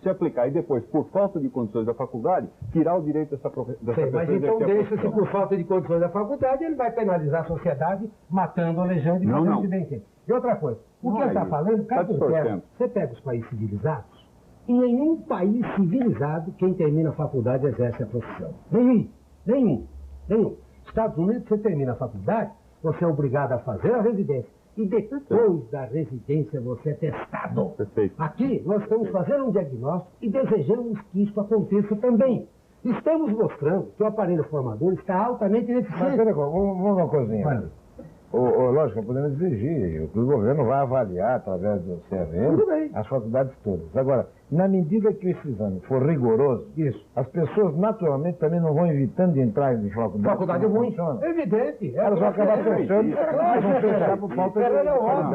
Speaker 4: se aplicar e depois, por falta de condições da faculdade, tirar o direito dessa pessoa.
Speaker 5: Mas então deixa-se por falta de condições da faculdade, ele vai penalizar a sociedade matando, alejando e fazendo bem quem. E outra coisa, o que ele está falando, você pega os países civilizados, em nenhum país civilizado, quem termina a faculdade exerce a profissão. Nenhum. Estados Unidos, você termina a faculdade, você é obrigado a fazer a residência. E depois da residência você é testado.
Speaker 4: Perfeito.
Speaker 5: Aqui nós estamos fazendo um diagnóstico e desejamos que isso aconteça também. Estamos mostrando que o aparelho formador está altamente ineficiente.
Speaker 1: Mas peraí, vamos uma coisinha. Lógico, podemos exigir que o governo vai avaliar através do CRM as faculdades todas. Agora, na medida que esse exame for rigoroso, as pessoas naturalmente também não vão evitando de entrar em faculdade.
Speaker 5: Faculdade ruim. Evidente.
Speaker 1: Elas vão acabar fechando, mas vão fechar por falta de...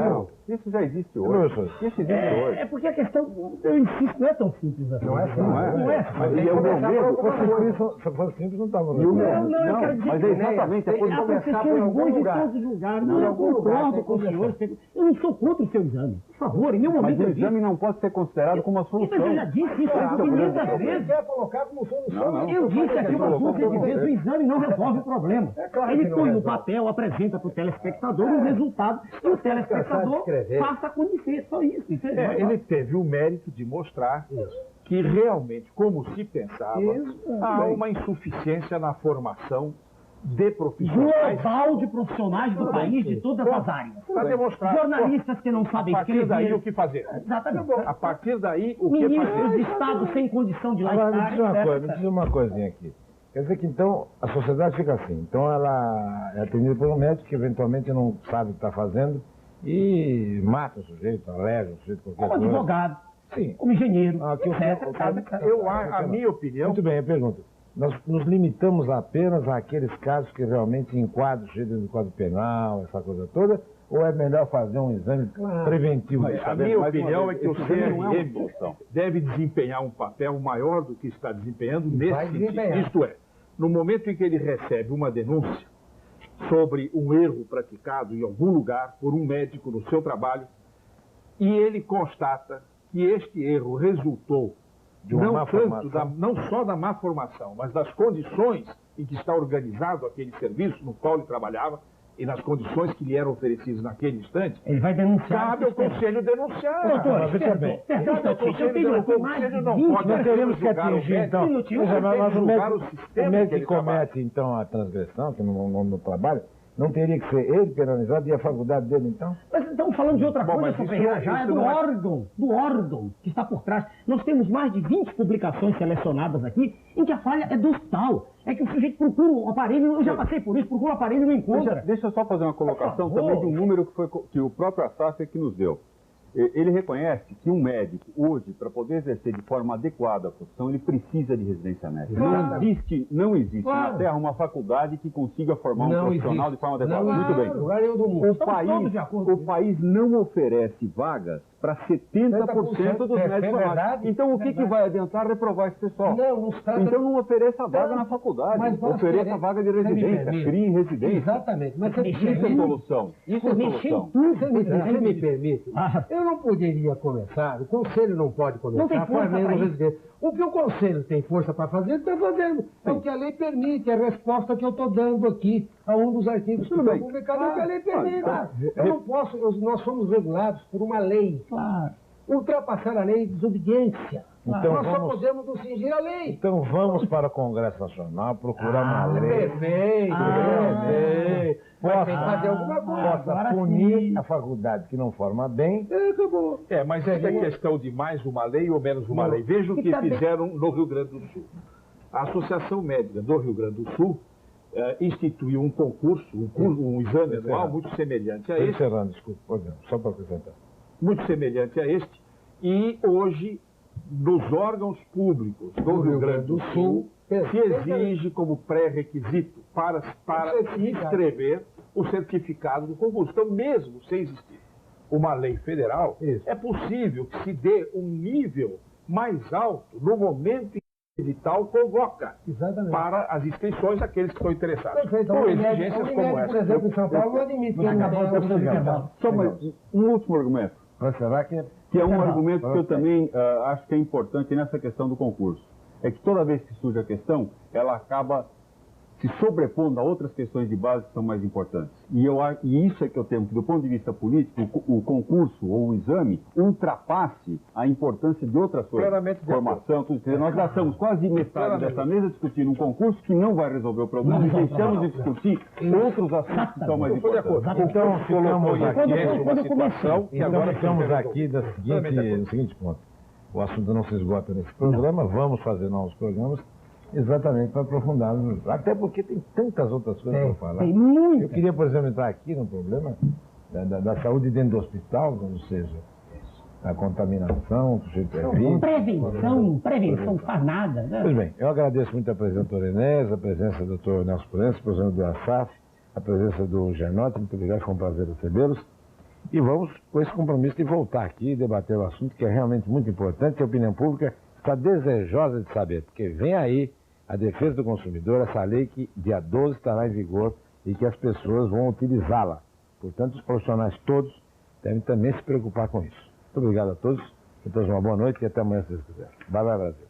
Speaker 4: Não, isso já existe hoje. Isso existe hoje.
Speaker 2: É porque a questão, eu insisto, não é tão simples assim.
Speaker 5: Não é simples.
Speaker 2: Não é.
Speaker 1: Mas e o meu medo, se fosse simples, não estava.
Speaker 2: Não, eu quero dizer
Speaker 4: mas
Speaker 2: que
Speaker 4: exatamente, é
Speaker 2: há professores bons em todos os lugares. Não, eu concordo com o senhor. Eu não sou contra o seu exame. Por favor, em nenhum momento.
Speaker 4: Mas o exame não pode ser considerado como uma solução.
Speaker 2: Mas eu já disse isso aqui 500 vezes.
Speaker 5: Quer colocar como solução?
Speaker 2: Eu disse aqui umas 500 vezes, o exame não resolve o problema. Ele põe no papel, apresenta para o telespectador o resultado e o telespectador passa a conhecer, só isso.
Speaker 3: Ele teve o mérito de mostrar que realmente, como se pensava, há uma insuficiência na formação de profissionais.
Speaker 2: Global de profissionais do país, de todas as áreas.
Speaker 3: Para demonstrar.
Speaker 2: Jornalistas que não sabem escrever.
Speaker 3: A partir daí, o que fazer?
Speaker 2: Exatamente.
Speaker 3: A partir daí, o que fazer?
Speaker 2: Ministros de Estado sem condição de lá estar.
Speaker 1: Me diz uma coisinha aqui. Quer dizer que, então, a sociedade fica assim. Então, ela é atendida por um médico que, eventualmente, não sabe o que está fazendo e mata o sujeito, alérgico o sujeito, qualquer coisa.
Speaker 2: Como advogado,
Speaker 1: sim,
Speaker 2: como engenheiro,
Speaker 3: a minha opinião...
Speaker 1: Muito bem, eu pergunto. Nós nos limitamos apenas àqueles casos que realmente enquadram o sujeito do Código Penal, essa coisa toda, ou é melhor fazer um exame preventivo?
Speaker 3: A minha opinião é que o CRM deve desempenhar um papel maior do que está desempenhando nesse sentido. Isto é, no momento em que ele recebe uma denúncia sobre um erro praticado em algum lugar por um médico no seu trabalho, e ele constata que este erro resultou
Speaker 1: de uma má formação.
Speaker 3: Não só da má formação, mas das condições em que está organizado aquele serviço no qual ele trabalhava e nas condições que lhe eram oferecidas naquele instante.
Speaker 2: Ele vai denunciar.
Speaker 3: Cabe ao Conselho denunciar.
Speaker 2: Doutor,
Speaker 1: veja bem.
Speaker 3: Cabe ao Conselho
Speaker 2: o
Speaker 3: Conselho não pode
Speaker 1: Nós teríamos que
Speaker 3: julgar o
Speaker 1: atingir,
Speaker 3: médico.
Speaker 1: então,
Speaker 3: Veja, mas
Speaker 1: o médico que comete, então, a transgressão, que no trabalho, não teria que ser ele penalizado e a faculdade dele, então?
Speaker 2: Mas estamos falando de outra
Speaker 3: Bom,
Speaker 2: coisa,
Speaker 3: mas
Speaker 2: São
Speaker 3: isso
Speaker 2: Ferreira, já é
Speaker 3: isso
Speaker 2: do
Speaker 3: não é-
Speaker 2: órgão que está por trás. Nós temos mais de 20 publicações selecionadas aqui em que a falha é do hospital. É que o sujeito procura um aparelho, eu já passei por isso, procura um aparelho e não encontra.
Speaker 4: Deixa eu só fazer uma colocação
Speaker 2: Por favor.
Speaker 4: também de um número que o próprio Assaf que nos deu. Ele reconhece que um médico, hoje, para poder exercer de forma adequada a profissão, ele precisa de residência médica.
Speaker 5: Claro.
Speaker 4: Não existe
Speaker 5: Claro.
Speaker 4: na Terra uma faculdade que consiga formar um
Speaker 5: Não
Speaker 4: profissional
Speaker 5: existe.
Speaker 4: de forma adequada.
Speaker 5: Não,
Speaker 4: Muito bem.
Speaker 5: lugar nenhum do mundo.
Speaker 4: O
Speaker 2: Estamos todos de acordo
Speaker 4: o
Speaker 2: com
Speaker 4: país não oferece vagas para 70% dos
Speaker 5: é
Speaker 4: médicos formados.
Speaker 5: verdade,
Speaker 4: Então, o que,
Speaker 5: é
Speaker 4: que vai adiantar reprovar esse pessoal?
Speaker 5: Não se trata...
Speaker 4: Então, não ofereça vaga
Speaker 5: Não,
Speaker 4: na faculdade.
Speaker 5: mas nós
Speaker 4: Ofereça
Speaker 5: queremos-
Speaker 4: vaga de
Speaker 5: Você me
Speaker 4: residência.
Speaker 5: permite?
Speaker 4: Crie residência.
Speaker 5: Exatamente. Mas
Speaker 2: Mexer
Speaker 4: Isso é solução. Isso é
Speaker 2: Mexer em
Speaker 4: solução.
Speaker 2: tudo.
Speaker 5: Você me permite?
Speaker 2: Ah.
Speaker 5: Eu não poderia começar, o Conselho não pode
Speaker 2: Não tem
Speaker 5: começar
Speaker 2: força
Speaker 5: formando
Speaker 2: pra isso.
Speaker 5: residente. O que o Conselho tem força para fazer, ele está fazendo. É o que a lei permite, é a resposta que eu estou dando aqui a um dos artigos que
Speaker 4: Tudo
Speaker 5: foi
Speaker 4: bem.
Speaker 5: publicado, é o que a lei permite.
Speaker 4: Claro.
Speaker 5: Eu não posso, nós somos regulados por uma lei.
Speaker 2: Claro.
Speaker 5: Ultrapassar a lei é desobediência.
Speaker 1: Então
Speaker 5: Nós só
Speaker 1: vamos-
Speaker 5: podemos nos cingir à lei.
Speaker 1: Então vamos para o Congresso Nacional procurar uma lei
Speaker 5: Perfeito, perfeito. Mas tem que fazer alguma coisa.
Speaker 1: possa
Speaker 2: agora
Speaker 1: punir
Speaker 2: sim.
Speaker 1: a faculdade que não forma bem.
Speaker 5: Acabou.
Speaker 3: Mas essa é questão de mais uma lei ou menos uma lei. Veja o que fizeram no Rio Grande do Sul. A Associação Médica do Rio Grande do Sul instituiu um concurso, um exame anual muito semelhante a este,
Speaker 1: Encerrando, desculpa, por exemplo, só para acrescentar.
Speaker 3: E hoje, nos órgãos públicos do Rio Grande do Sul, se exige como pré-requisito para inscrever o certificado do concurso. Então, mesmo sem existir uma lei federal, é possível que se dê um nível mais alto no momento em que o edital convoca
Speaker 5: Exatamente.
Speaker 3: para as inscrições aqueles que estão interessados.
Speaker 5: Perfeito.
Speaker 3: Com
Speaker 5: A Unimed,
Speaker 3: exigências como
Speaker 5: por
Speaker 3: essa.
Speaker 5: exemplo, em São Paulo, não admite que
Speaker 2: Acabou
Speaker 5: não
Speaker 2: o
Speaker 5: tenha
Speaker 2: tempo de intervalo.
Speaker 4: Só um último argumento,
Speaker 1: Para será que
Speaker 4: que é um argumento que eu também acho que é importante nessa questão do concurso. É que toda vez que surge a questão, ela acaba se sobrepondo a outras questões de base que são mais importantes. E isso é que eu temo que, do ponto de vista político, o concurso ou o exame ultrapasse a importância de outras coisas.
Speaker 3: Plenamente de
Speaker 4: Formação, tudo isso. Nós gastamos quase metade dessa mesa discutindo um concurso que não vai resolver o problema e deixamos de discutir outros assuntos que são mais
Speaker 3: Estou de acordo.
Speaker 4: importantes.
Speaker 1: Então ficamos aqui,
Speaker 3: uma situação que
Speaker 1: então
Speaker 3: agora
Speaker 1: ficamos aqui no seguinte ponto. O assunto não se esgota nesse programa, vamos fazer novos programas exatamente para aprofundarmos, até porque tem tantas outras coisas para falar.
Speaker 2: Tem muita.
Speaker 1: Eu queria, por exemplo, entrar aqui no problema da saúde dentro do hospital, ou seja, a contaminação, o sujeito é vítima.
Speaker 2: Prevenção faz nada. Né?
Speaker 1: Pois bem, eu agradeço muito a presença do Dr. Enéas, a presença do Dr. Nelson Proença, a presença do Assaf, a presença do Genote, muito obrigado, foi um prazer recebê-los. E vamos com esse compromisso de voltar aqui e debater o assunto que é realmente muito importante, que a opinião pública está desejosa de saber, porque vem aí a defesa do consumidor, essa lei que dia 12 estará em vigor e que as pessoas vão utilizá-la. Portanto, os profissionais todos devem também se preocupar com isso. Muito obrigado a todos, a todos uma boa noite e até amanhã, se Deus quiser. Bye, bye, Brasil.